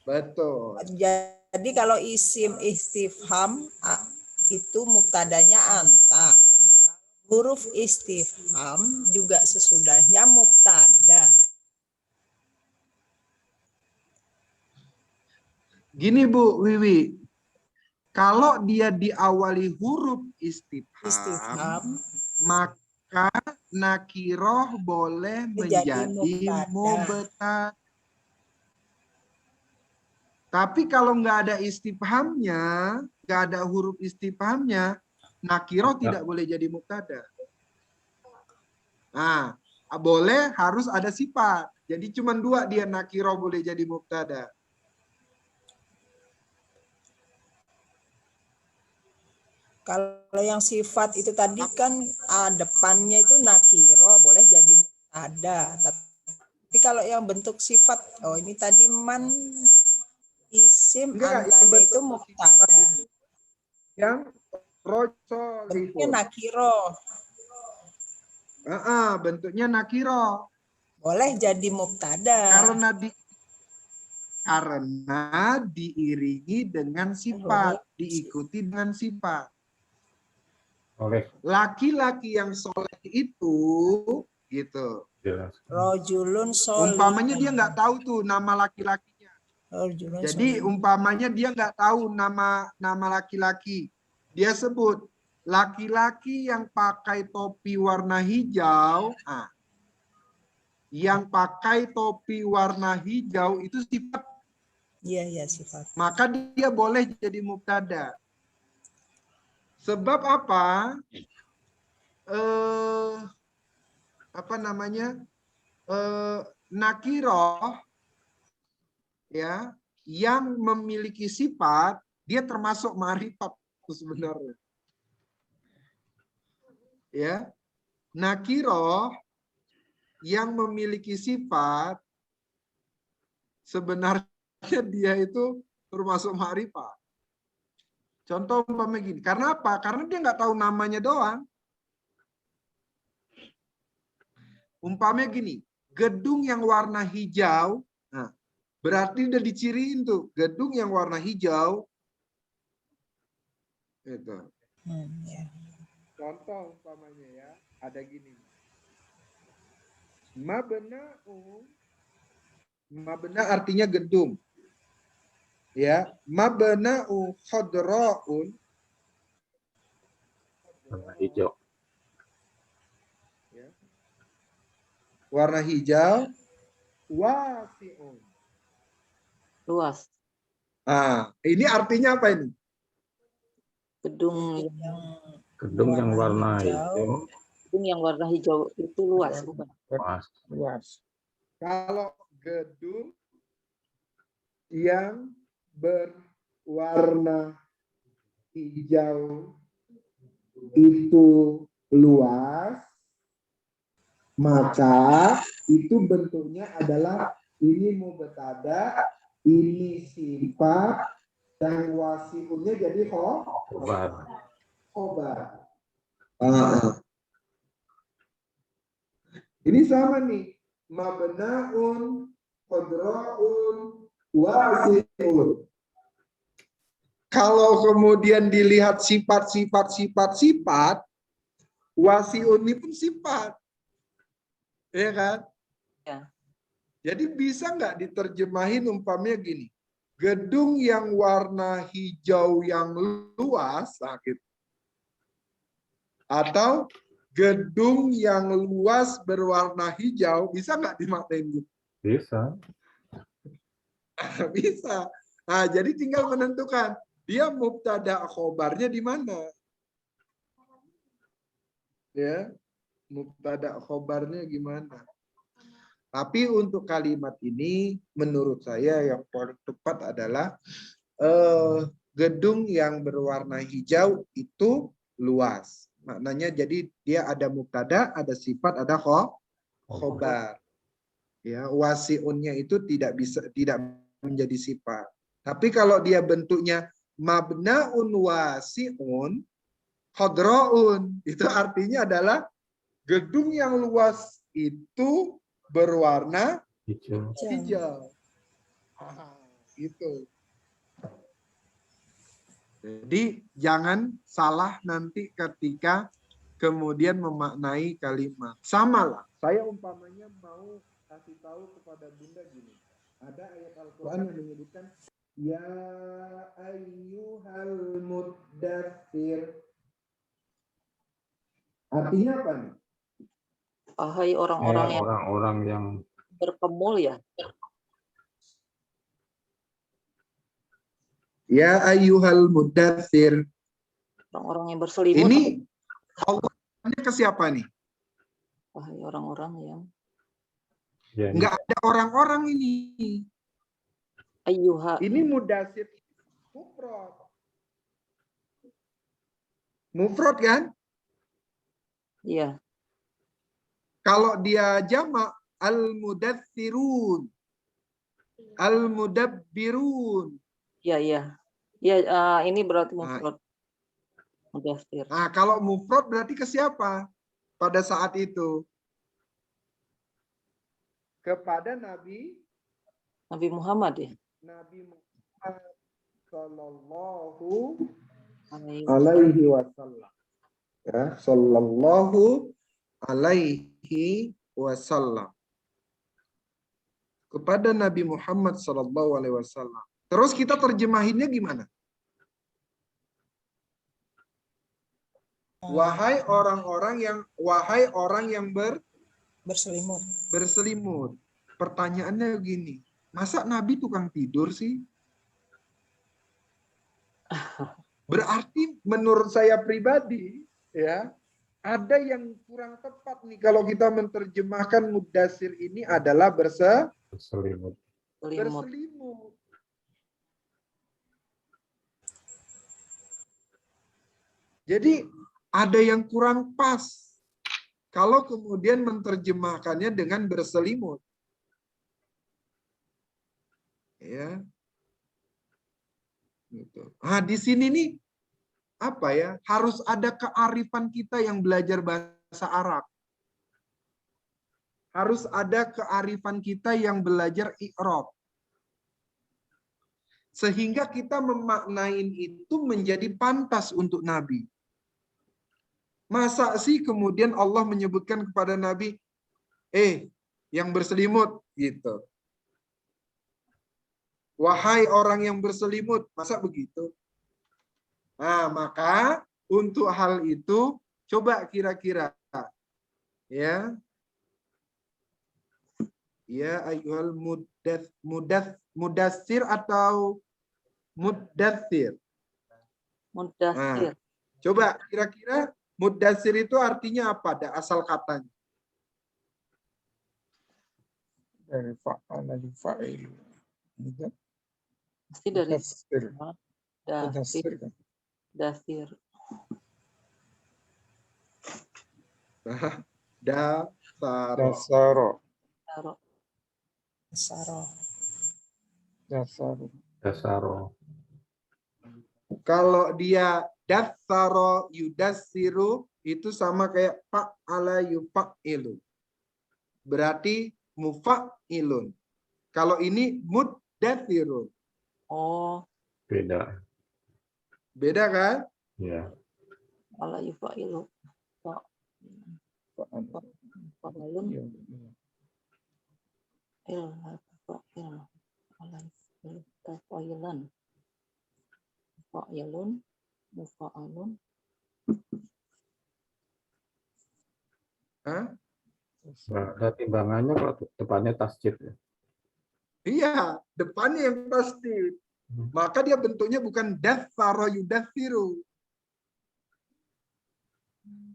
Betul. Jadi kalau isim istifham itu mubtadanya anta. Huruf istifham juga sesudahnya mubtada. Gini Bu Wiwi, kalau dia diawali huruf istifham, maka nakiroh boleh menjadi mubtada. Tapi kalau nggak ada istifhamnya, nggak ada huruf istifhamnya, nakiroh tidak boleh jadi mubtada. Nah, boleh harus ada sifat. Jadi cuma dua dia nakiroh boleh jadi mubtada. Kalau yang sifat itu tadi kan depannya itu nakiro boleh jadi mubtada. Tapi kalau yang bentuk sifat, oh ini tadi man isim antanya itu mubtada. Yang rojol bentuknya nakiro. Bentuknya nakiro. Boleh jadi mubtada. Karena diiringi dengan sifat, diikuti dengan sifat. Laki-laki yang soleh itu, gitu. Rojulun soleh. Umpamanya dia nggak tahu tuh nama laki-lakinya. Jadi umpamanya dia nggak tahu nama laki-laki. Dia sebut laki-laki yang pakai topi warna hijau. Yang pakai topi warna hijau itu sifat. Iya, sifat. Maka dia boleh jadi mubtada. Sebab apa? apa namanya, nakiroh, ya, yang memiliki sifat, dia termasuk ma'rifat sebenarnya. Ya, nakiroh yang memiliki sifat, sebenarnya dia itu termasuk ma'rifat. Contoh umpamanya gini, karena apa? Karena dia nggak tahu namanya doang. Umpamanya gini, gedung yang warna hijau, nah, berarti udah diciriin tuh, gedung yang warna hijau. Itu. Ya. Contoh umpamanya ya, ada gini. Mabna'u, mabna artinya gedung. Ya, mabna'u khadra'un, Warna hijau. ya. Warna hijau, wasi'un. Luas. Ah, ini artinya apa ini? Gedung Gedung yang warna hijau. gedung yang warna hijau itu luas, bukan? Luas. Kalau gedung yang berwarna hijau itu luas, maka itu bentuknya adalah ini mubtada, ini sifat, dan wasiunnya jadi Khobar. khobar. Ini sama nih, mabna'un, khadra'un, wasi'un. Kalau kemudian dilihat sifat, wasi'un ini pun sifat. Ya kan? Ya. Jadi bisa nggak diterjemahin umpamanya gini, gedung yang warna hijau yang luas, sakit. Atau gedung yang luas berwarna hijau, bisa nggak dimaknain gitu? Bisa. Bisa. Nah, jadi tinggal menentukan dia mubtada khobarnya di mana. Ya, mubtada khobarnya gimana. Tapi untuk kalimat ini menurut saya yang paling tepat adalah gedung yang berwarna hijau itu luas. Maknanya jadi dia ada mubtada, ada sifat, ada khobar. Ya, wasiunnya itu tidak menjadi sifat. Tapi kalau dia bentuknya mabnaun wasiun khadraun, itu artinya adalah gedung yang luas itu berwarna hijau. Gitu. Jadi jangan salah nanti ketika kemudian memaknai kalimat. Sama lah. Saya umpamanya mau kasih tahu kepada Bunda gini. Ada ayat Al-Quran yang menyebutkan ya ayyuhal muddatsir. Artinya apa nih? Wahai orang-orang yang berkemul ya. Ya ayyuhal muddatsir. Orang-orang yang berselimut. Ini Allahnya ke siapa nih? Wahai orang-orang yang Enggak ada orang-orang ini. ayyuha. Ini muddatsir mufrad. Mufrad kan? Iya. Kalau dia jamak al-mudatsirun. Al-mudabbirun. Iya, iya. Ya, ini berarti mufrad. Mudatsir. Nah, kalau mufrad berarti ke siapa pada saat itu? Kepada Nabi Muhammad ya. Nabi Muhammad sallallahu Alaihi alaihi wasallam. Ya, sallallahu alaihi wasallam. Kepada Nabi Muhammad sallallahu alaihi wasallam. Terus kita terjemahinnya gimana? Wahai orang yang berselimut. Pertanyaannya gini, masa Nabi tukang tidur sih? Berarti menurut saya pribadi, ya, Ada yang kurang tepat nih kalau kita menerjemahkan mudassir ini adalah Selimut. Selimut. berselimut. Jadi ada yang kurang pas kalau kemudian menerjemahkannya dengan berselimut. Ya. Gitu. Nah, di sini nih apa ya? Harus ada kearifan kita yang belajar bahasa Arab. Harus ada kearifan kita yang belajar i'rab. Sehingga kita memaknain itu menjadi pantas untuk Nabi. Masa sih kemudian Allah menyebutkan kepada Nabi, yang berselimut, gitu. Wahai orang yang berselimut, masa begitu? Nah, maka untuk hal itu, coba kira-kira, ya, ayyuhal mudassir atau muddatsir. Mudassir. Nah, coba kira-kira mudassir itu artinya apa? Ada asal katanya. Dari fa'ala li fa'il. Pasti dari Mudassir. dasir. Mudassir kan? Dasir. Dasaro. Dasaro. Taruh. Saroh. Dasaro. Dasaro. Kalau dia dasaro yudassiru itu sama kayak fa'ala yufa'ilu. Berarti mufa'ilun. Kalau ini muddatsirun. Oh, Beda. Beda kan? Ya. ala yufa'ilu. Fa'alun. Iya. Fa'il. Ala fa'ilan. Fa'ilun. Mufa'alun. Hah? Nah, ada timbangannya kalau depannya tasjid. Ya. Iya, depannya yang pasti. Maka dia bentuknya bukan datsaro yudatsiru.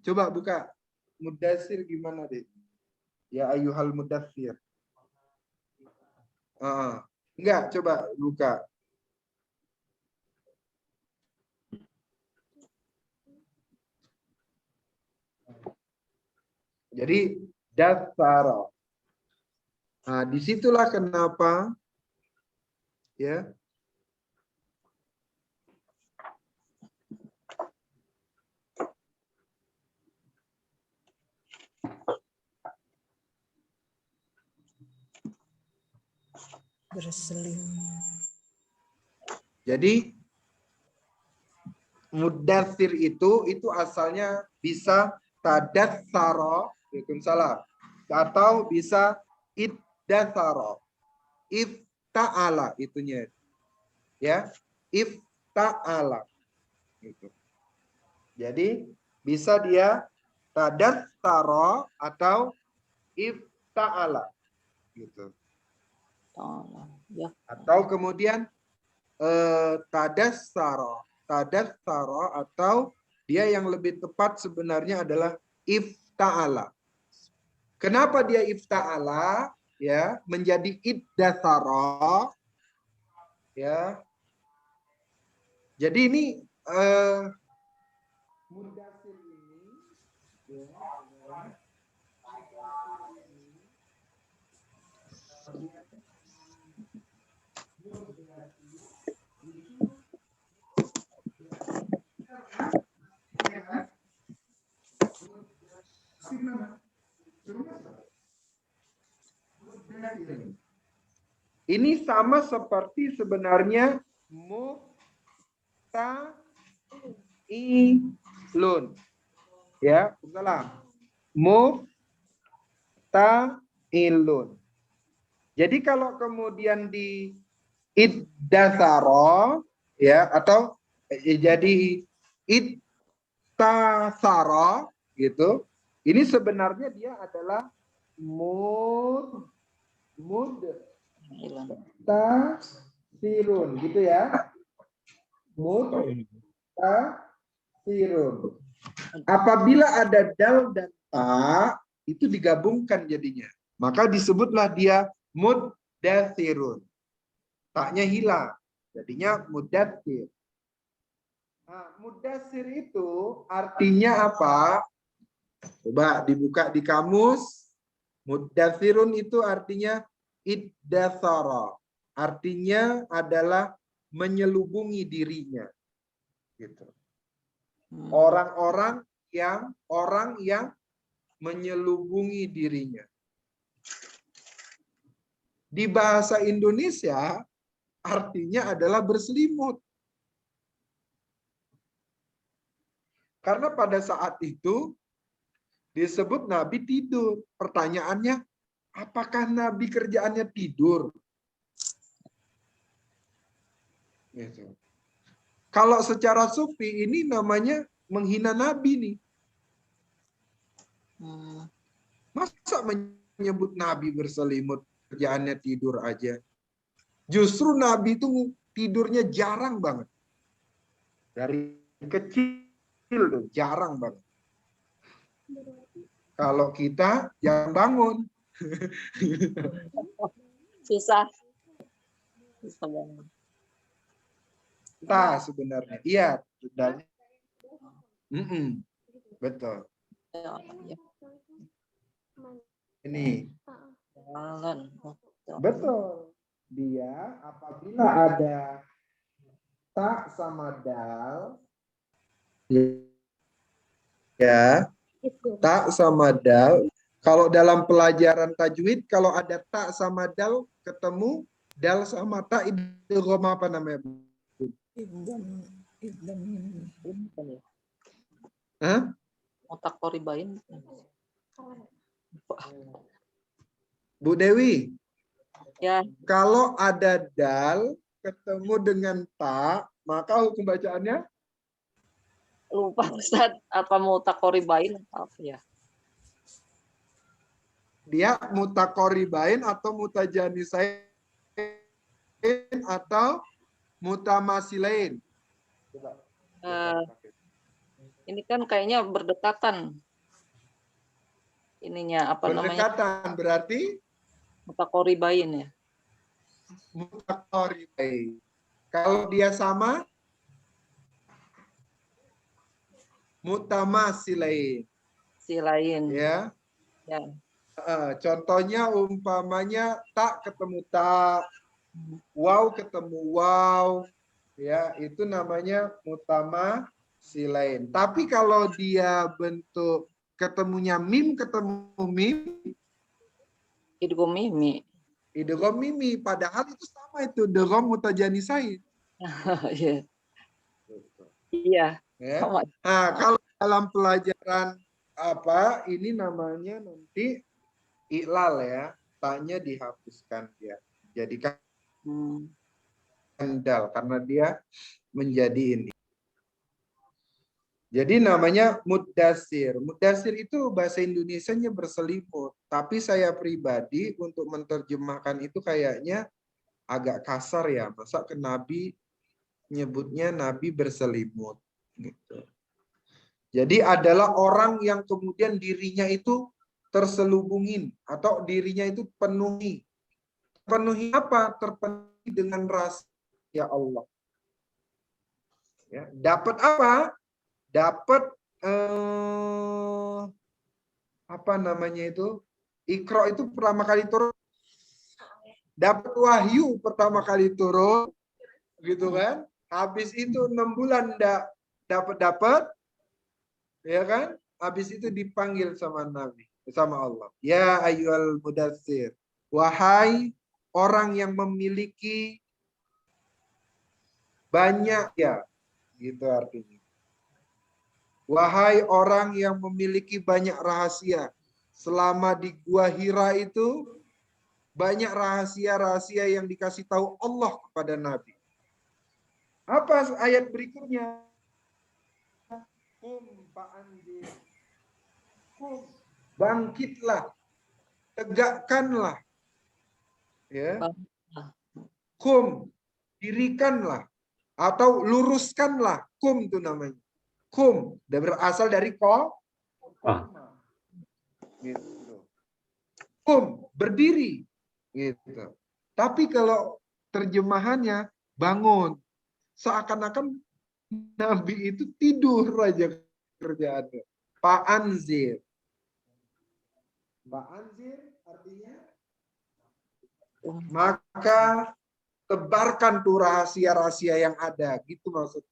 Coba buka. Mudassir gimana, deh? Ya ayyuhal mudassir. Enggak, coba buka. Jadi datsara. Nah, disitulah kenapa ya Berselimut. jadi mudatsir itu asalnya bisa tadatsara, waalaikumsalam, atau bisa iddatsara. Ifta'ala itunya. Ya, ifta'ala. Gitu. Jadi bisa dia tadatsara atau ifta'ala. Gitu. Ya. Atau kemudian tadatsara atau dia yang lebih tepat sebenarnya adalah ifta'ala. Kenapa dia ifta'ala? Ya, menjadi iddatsara. Ya. Jadi ini mudassir ini ini sama seperti sebenarnya mufa'ilun. Ya, salah. Mufa'ilun. Jadi kalau kemudian di iddatsara ya atau jadi ittasara gitu. Ini sebenarnya dia adalah muddatsirun gitu ya. Muddatsirun. Apabila ada dal dan ta, itu digabungkan jadinya. Maka disebutlah dia muddatsirun. Taknya hilang. Jadinya muddatsir. Nah, muddatsir itu artinya apa? Coba dibuka di kamus. Muddatsirun itu artinya iddatsara. Artinya adalah menyelubungi dirinya. Gitu. Orang yang menyelubungi dirinya. Di bahasa Indonesia artinya adalah berselimut. Karena pada saat itu disebut Nabi tidur. Pertanyaannya, apakah Nabi kerjaannya tidur? Gitu. Kalau secara sufi ini namanya menghina Nabi nih. Masa menyebut Nabi berselimut, kerjaannya tidur aja. Justru Nabi itu tidurnya jarang banget. Dari kecil tuh jarang banget. Kalau kita jarang bangun. Susah. Susah banget. Kita sebenarnya. Iya, sebenarnya. Betul. Ya. Ini. Jalan. Betul. Dia apabila ada ta sama dal, ya, ta sama dal. Kalau dalam pelajaran tajwid, kalau ada ta sama dal ketemu, dal sama ta idgham apa namanya? Hah? Mutakoribain. Bu Dewi, Ya, kalau ada dal ketemu dengan ta, maka hukum bacaannya lupa Ustaz. Apa mutakoribain? Apa ya? dia mutakoribain atau mutajanisain atau mutamasilain. Ini kan kayaknya berdekatan. Ininya apa namanya? Berdekatan berarti Mutakoribain ya. mutakoribain. Kalau dia sama mutamasilain. Si lain. Ya. Ya. Contohnya umpamanya tak ketemu tak, waw ketemu waw, ya itu namanya mutamasilain. Tapi kalau dia bentuk ketemunya mim ketemu mim, Idgham mimi. idgham mimi, padahal itu sama itu idgham mutajanisain. Iya. Iya. Ya. Sama. Nah, kalau dalam pelajaran apa ini namanya nanti iklal ya, tanya dihapuskan dia. Jadikan dal karena dia menjadi ini. Jadi namanya muddatsir. Muddatsir itu bahasa Indonesianya berselimut, tapi saya pribadi untuk menerjemahkan itu kayaknya agak kasar ya. Masa ke Nabi nyebutnya Nabi berselimut gitu. Jadi adalah orang yang kemudian dirinya itu terselubungin atau dirinya itu penuhi. Penuhi apa? Terpenuhi dengan rasa ya Allah. Ya, dapat apa? Dapat apa namanya itu? Iqra itu pertama kali turun. Dapat wahyu pertama kali turun, gitu kan? Habis itu 6 bulan enggak dapat, ya kan? Habis itu dipanggil sama Nabi, sama Allah. Ya ayyuhal mudatsir. Wahai orang yang memiliki banyak ya, gitu artinya. Wahai orang yang memiliki banyak rahasia. Selama di Gua Hira itu banyak rahasia-rahasia yang dikasih tahu Allah kepada Nabi. Apa ayat berikutnya? Bangkitlah, tegakkanlah, ya. Kum, dirikanlah, atau luruskanlah. Kum itu namanya. Kum berasal dari Ah. gitu. Kum berdiri gitu. Tapi kalau terjemahannya bangun, seakan-akan Nabi itu tidur aja kerjaannya. Fa'anzir. Fa'anzir artinya maka tebarkan tuh rahasia-rahasia yang ada, gitu maksudnya.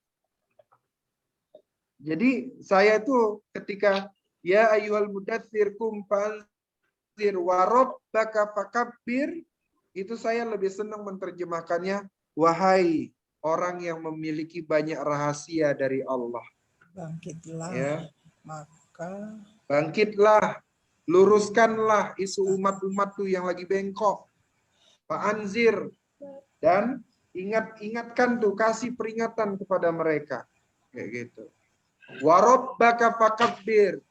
Jadi saya itu ketika ya ayyuhal mudatsir kum fa'anzir wa rabbaka fakabbir, itu saya lebih senang menerjemahkannya wahai orang yang memiliki banyak rahasia dari Allah. Bangkitlah, Ya. maka Bangkitlah, luruskanlah isu umat-umat tuh yang lagi bengkok. Fa'anzir, dan ingatkan tuh, kasih peringatan kepada mereka. Kayak gitu. Wa rabbaka fakabbir,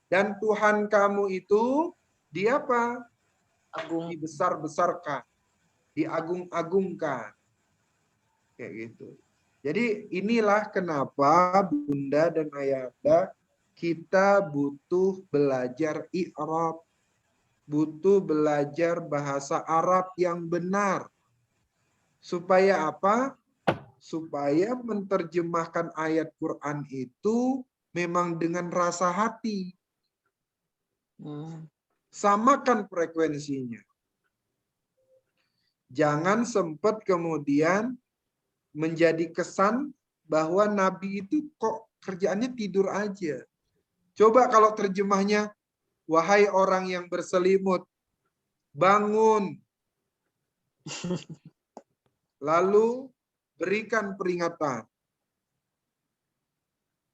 dan Tuhan kamu itu dia apa? Agung. Dibesar-besarkan, diagung-agungkan. Kayak gitu. Jadi inilah kenapa Bunda dan Ayahanda kita butuh belajar i'rab, butuh belajar bahasa Arab yang benar. Supaya apa? Supaya menerjemahkan ayat Quran itu memang dengan rasa hati. Samakan frekuensinya. Jangan sempat kemudian menjadi kesan bahwa Nabi itu kok kerjaannya tidur aja. Coba kalau terjemahnya, wahai orang yang berselimut, bangun. Lalu berikan peringatan.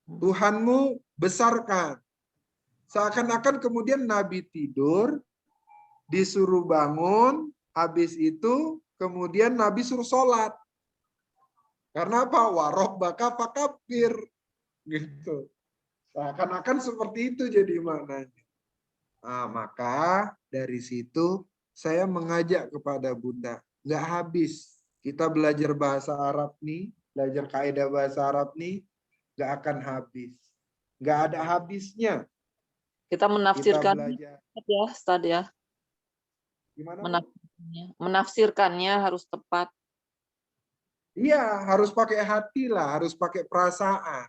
Tuhanmu besarkan. Seakan-akan kemudian Nabi tidur, disuruh bangun, habis itu kemudian Nabi suruh sholat. Karena apa? Warabbaka fakabbir. Gitu. Seakan-akan seperti itu jadi maknanya. Nah, maka dari situ saya mengajak kepada Bunda, nggak habis kita belajar bahasa Arab nih, belajar kaidah bahasa Arab nih, nggak akan habis. Nggak ada habisnya. Kita menafsirkan belajar. ya, Ustaz ya. Gimana? Menafsirkannya harus tepat. Iya, harus pakai hati lah, harus pakai perasaan.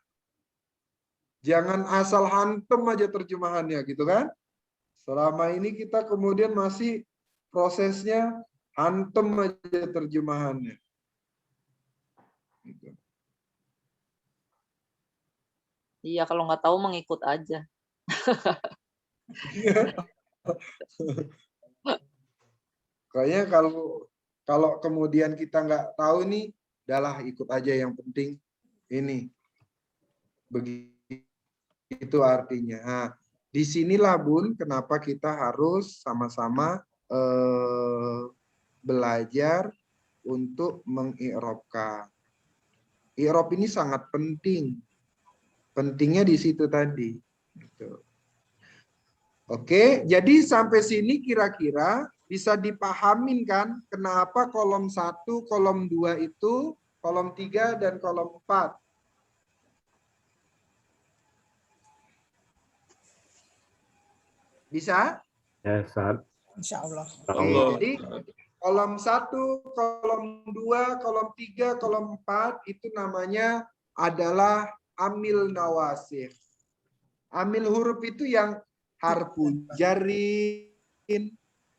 Jangan asal hantem aja terjemahannya gitu kan. Selama ini kita kemudian masih prosesnya hantem aja terjemahannya. Gitu. Iya, kalau nggak tahu mengikut aja. Kayaknya kalau kemudian kita nggak tahu nih, udahlah ikut aja, yang penting ini. Begitu artinya. Nah, disinilah Bun, kenapa kita harus sama-sama belajar untuk mengi'rabkan. I'rab ini sangat penting. Pentingnya di situ tadi. Gitu. Oke, jadi sampai sini kira-kira bisa dipahamin kan kenapa kolom 1, kolom 2 itu, kolom 3 dan kolom 4. Bisa? Ya, Ustaz. insya Allah. Oke, jadi kolom 1, kolom 2, kolom 3, kolom 4 itu namanya adalah amil nawasih. Amil huruf itu yang harfu jarin,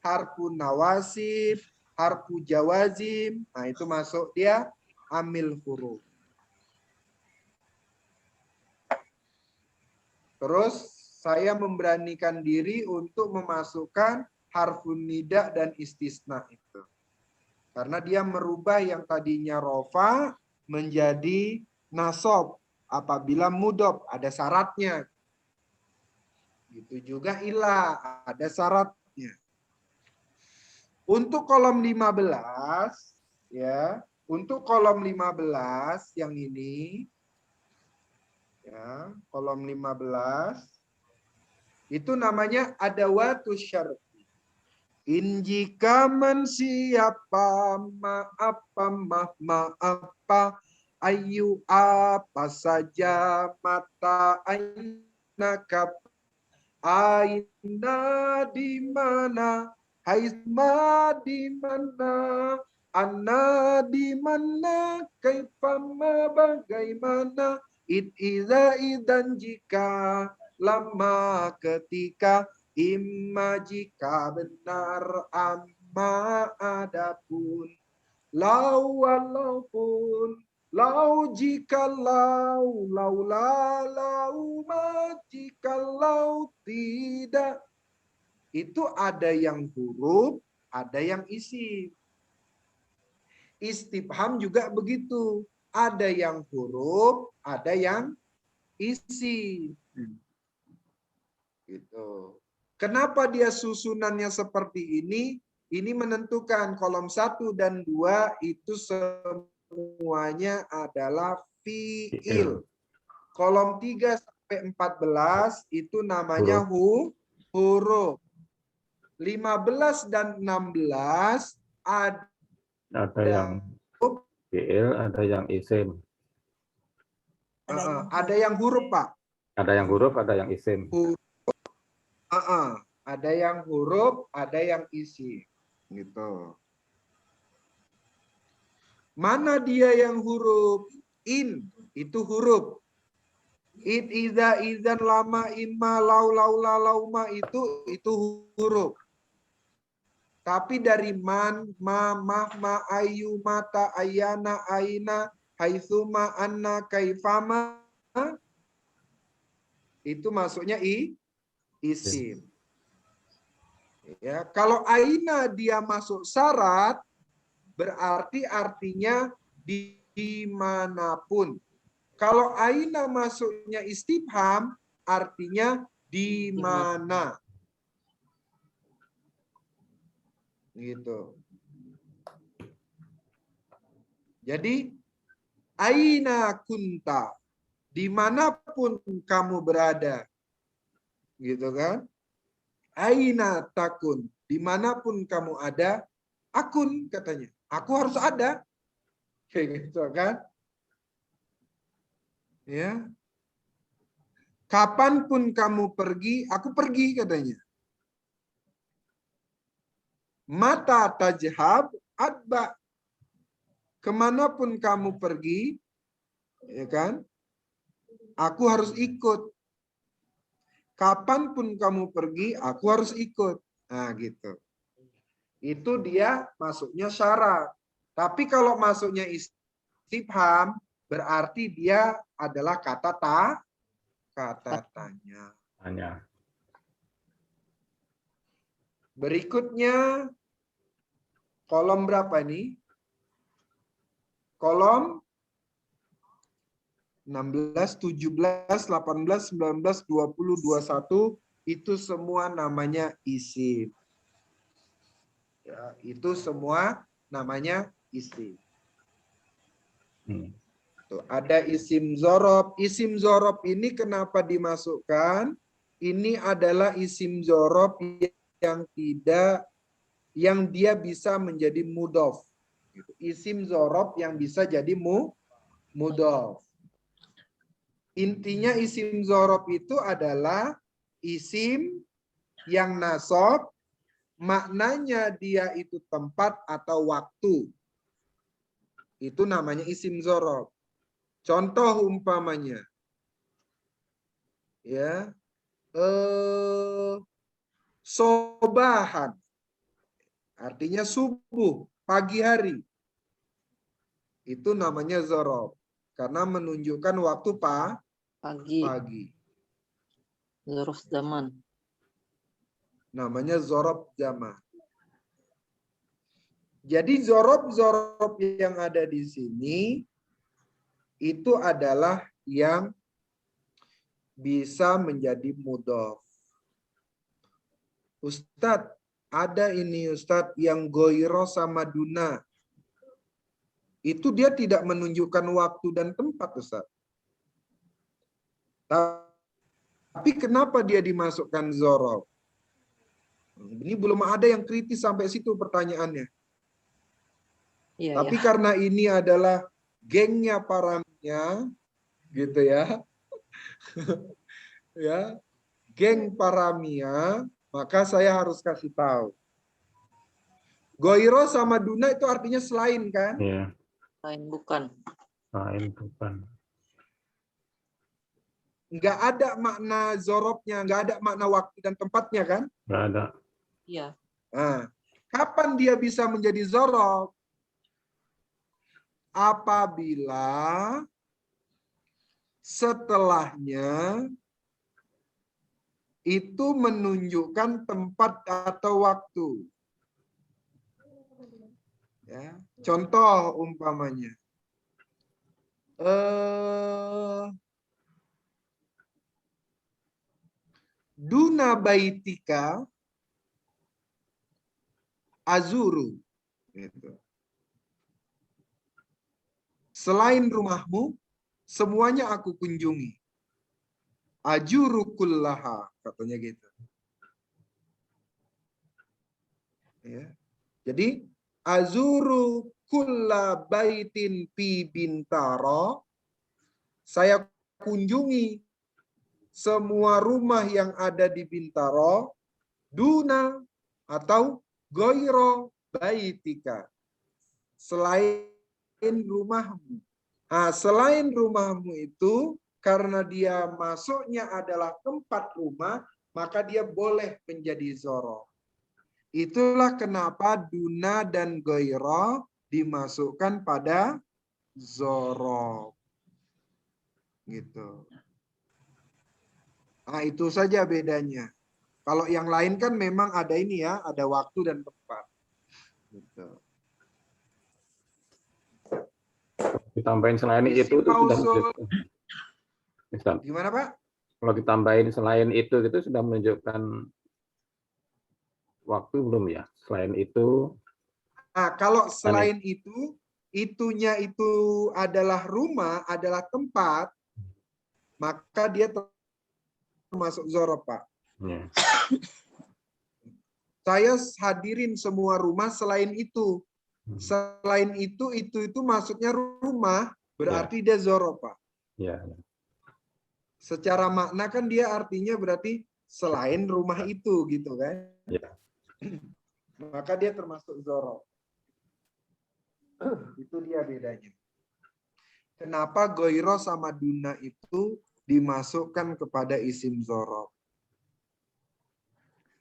harfu nawasif, harfu jawazim. Nah, itu masuk dia amil huruf. Terus saya memberanikan diri untuk memasukkan harfun nida dan istisna itu. Karena dia merubah yang tadinya rofa menjadi nasab apabila mudhof, ada syaratnya. Itu juga ilah, ada syaratnya. Untuk kolom 15 ya, untuk kolom 15 yang ini ya, kolom 15 itu namanya adawatus syarti. In jika man siapa, maapa, ayu apa saja, mata aina kap, aina di mana, haisma di mana, ana di mana, kaifama bagaimana, iza idan jika, lama ketika, imma jika benar, amma adapun, lau walaupun, lau jika lau, laulah lau ma jika lau tidak. Itu ada yang huruf, ada yang isim. Istifham juga begitu. Ada yang huruf, ada yang isi. Gitu. Kenapa dia susunannya seperti ini? Ini menentukan kolom 1 dan 2 itu semuanya adalah fiil. Kolom 3 sampai 14 itu namanya huruf. 15 dan 16 Ada yang fiil, ada yang isim. Ada yang huruf, Pak. Ada yang huruf, ada yang isim. Ada yang huruf, ada yang isi. Gitu. Mana dia yang huruf? In, itu huruf. It, iza, izan, lama, imma, lau, laula, lauma, itu huruf. Tapi dari man, ma, mah, ma, ayu, mata, ayana, aina, haitsuma, anna, kaifama, itu masuknya isim. Ya, kalau aina dia masuk syarat, berarti artinya dimanapun. Kalau aina masuknya istifham, artinya di mana. Gitu. Jadi, aina kunta, dimanapun kamu berada. Gitu kan? Aina takun, dimanapun kamu ada, akun katanya. Aku harus ada. Kayak gitu kan? Ya. Kapanpun kamu pergi, aku pergi katanya. Mata tajhab adba. Kemanapun kamu pergi, ya kan? Aku harus ikut. Kapanpun kamu pergi, aku harus ikut. Nah, gitu. Itu dia masuknya syarat. Tapi kalau masuknya istifham, berarti dia adalah kata tanya. Berikutnya, kolom berapa ini? Kolom 16, 17, 18, 19, 20, 21 itu semua namanya isim. Ya, itu semua namanya isim. Tuh, ada isim zorob. Isim zorob ini kenapa dimasukkan? Ini adalah isim zorob yang dia bisa menjadi mudhof. Isim zorob yang bisa jadi mudhof. Intinya isim zorob itu adalah isim yang nasab, maknanya dia itu tempat atau waktu. Itu namanya isim zorob. Contoh umpamanya. Ya. Sobahan. Artinya subuh, pagi hari. Itu namanya zorob. Karena menunjukkan waktu pagi. Zorof zaman. Namanya zorob zaman. Jadi zorob yang ada di sini itu adalah yang bisa menjadi mudhof. Ustadz, ada ini Ustadz yang goiro sama duna. Itu dia tidak menunjukkan waktu dan tempat, Ustadz. Tapi kenapa dia dimasukkan zorob? Ini belum ada yang kritis sampai situ pertanyaannya. Iya, Tapi karena ini adalah gengnya paramia, gitu ya. Ya, geng paramia, maka saya harus kasih tahu. Goiro sama duna itu artinya selain kan? Iya, Lain bukan. lain bukan. Nggak ada makna zorobnya, nggak ada makna waktu dan tempatnya kan? Nggak ada. Iya. Nah, kapan dia bisa menjadi zorob? Apabila setelahnya itu menunjukkan tempat atau waktu. Ya, contoh umpamanya. Duna baitika azuru. Gitu. Selain rumahmu, semuanya aku kunjungi. Ajuru kullaha, katanya gitu. Ya. Jadi, azuru kulla baitin fi bintaro, saya kunjungi semua rumah yang ada di Bintaro, duna atau goiro baitika, selain rumahmu. Nah, selain rumahmu itu, karena dia masuknya adalah tempat rumah, maka dia boleh menjadi zoro. Itulah kenapa duna dan goiro dimasukkan pada zoro. Gitu. Nah, itu saja bedanya. Kalau yang lain kan memang ada ini ya, ada waktu dan tempat. Gitu. Ditambahin selain Isim itu sudah mausul. menunjukkan. Ustaz, Gimana Pak? kalau ditambahin selain itu sudah menunjukkan waktu belum ya? Selain itu, Nah, kalau selain itu, itunya itu adalah rumah, adalah tempat, maka dia termasuk zorob, Pak. ya. Saya hadirin semua rumah selain itu. Selain itu maksudnya rumah, berarti dia zorob, Pak. Ya. Secara makna kan dia artinya berarti selain rumah itu, gitu kan? Ya. Maka dia termasuk zorob. Itu dia bedanya. Kenapa goiro sama duna itu dimasukkan kepada isim zorob?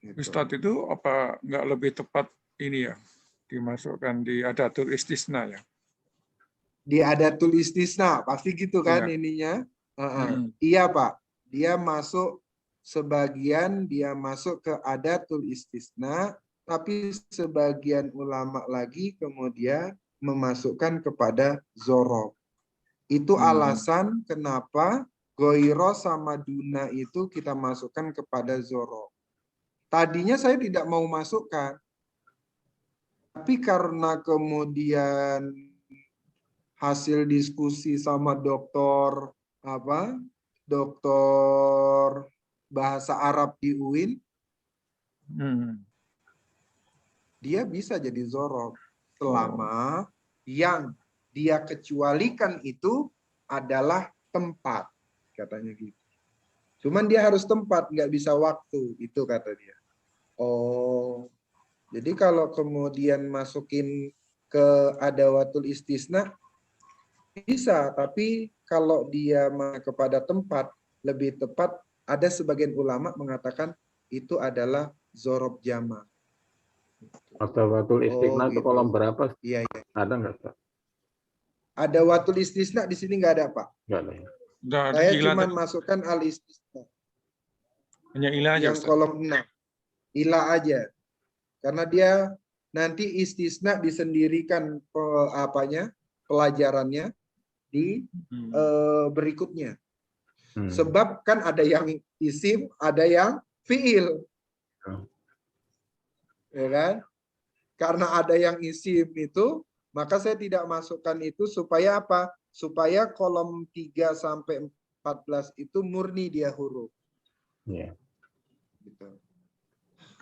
Gitu. Ustadz itu apa nggak lebih tepat ini ya dimasukkan di adatul istisna ya? Di adatul istisna pasti gitu kan Iya. ininya. Iya Pak, dia masuk sebagian, dia masuk ke adatul istisna, tapi sebagian ulama lagi kemudian memasukkan kepada zorob. Itu alasan kenapa goiro sama duna itu kita masukkan kepada zorob. Tadinya saya tidak mau masukkan, tapi karena kemudian hasil diskusi sama dokter bahasa Arab di UIN, dia bisa jadi zorob selama yang dia kecualikan itu adalah tempat, katanya gitu. Cuman dia harus tempat, nggak bisa waktu, itu kata dia. Oh, jadi kalau kemudian masukin ke adawatul istisna bisa, tapi kalau dia kepada tempat lebih tepat, ada sebagian ulama mengatakan itu adalah zorob jama. Adawatul istisna itu gitu. kolom berapa? Iya, iya. Ada nggak, Pak? Adawatul istisna di sini nggak ada, Pak. Nggak ada ya. Saya cuma masukkan al istisna. Hanya ilah aja, Yang Ustaz. kolom 6. Ilah aja. Karena dia nanti istisna disendirikan pelajarannya di berikutnya. Sebab kan ada yang isim, ada yang fiil. Ya kan? Karena ada yang isim itu, maka saya tidak masukkan itu supaya apa? Supaya kolom 3 sampai 14 itu murni dia huruf. Yeah. Gitu.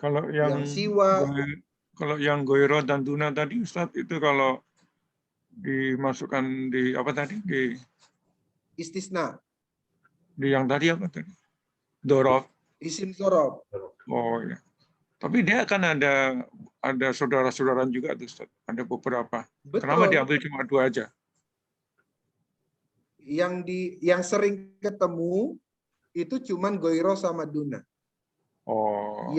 Kalau yang siwa, kalau yang goiro dan duna tadi Ustaz itu kalau dimasukkan di apa tadi? Istisna, Di yang tadi apa tadi? Dorof. isim zorof. Oh ya. Tapi dia kan ada saudara-saudara juga tuh, Ustaz. Ada beberapa. Kenapa Betul. diambil cuma 2 aja? Yang sering ketemu itu cuman goiro sama duna. Oh.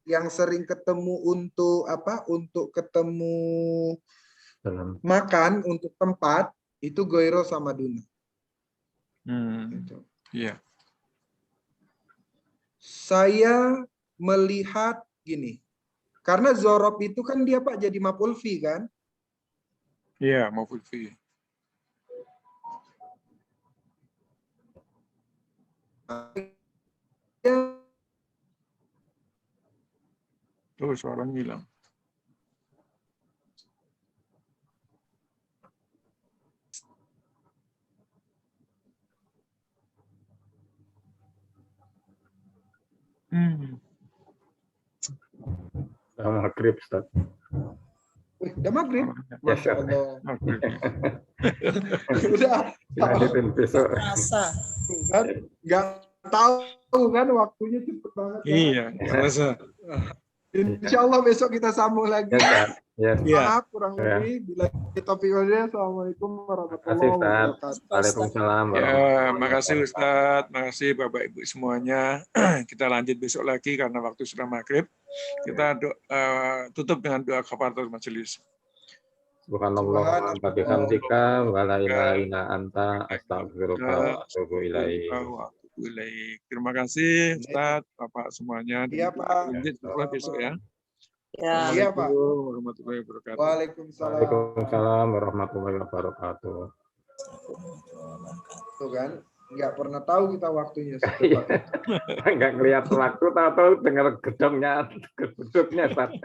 Yang sering ketemu untuk apa? Untuk ketemu Dalam makan, untuk tempat itu goiro sama duna. Gitu. Iya. Saya melihat gini. Karena zorob itu kan dia Pak jadi maf'ul fi kan? Iya, maf'ul fi. Tuh suaranya hilang. maghrib, Ustaz. Wih, udah maghrib. Ya, Masya Ustaz. Allah. Maghrib. Udah. Lanjutin besok. Rasa. Kan? Nggak tahu kan waktunya cepet banget. Kan? Iya, terasa. Insya Allah besok kita sambung lagi. Ya, Ustaz. Ya. Iya. Maaf kurang Ya. lebih. Bila kita pilihnya, Assalamualaikum warahmatullahi Terima kasih, Ustaz. wabarakatuh. Waalaikumsalam. Ya, makasih Ustadz, makasih Bapak Ibu semuanya. Kita lanjut besok lagi karena waktu sudah maghrib. Kita tutup dengan doa kafaratul majelis. Subhanallah wa bihamdika wa la ilaha illa anta astaghfiruka wa atubu ilaik. Terima kasih Ustadz, Bapak semuanya. Iya, Pak. Lanjut besok ya. Ya. Iya, Pak. Assalamualaikum warahmatullahi wabarakatuh. Waalaikumsalam. Waalaikumsalam warahmatullahi wabarakatuh. Tuh kan, nggak pernah tahu kita waktunya. Iya. Nggak ngelihat waktu, tahu-tahu dengar gedungnya, Ustaz.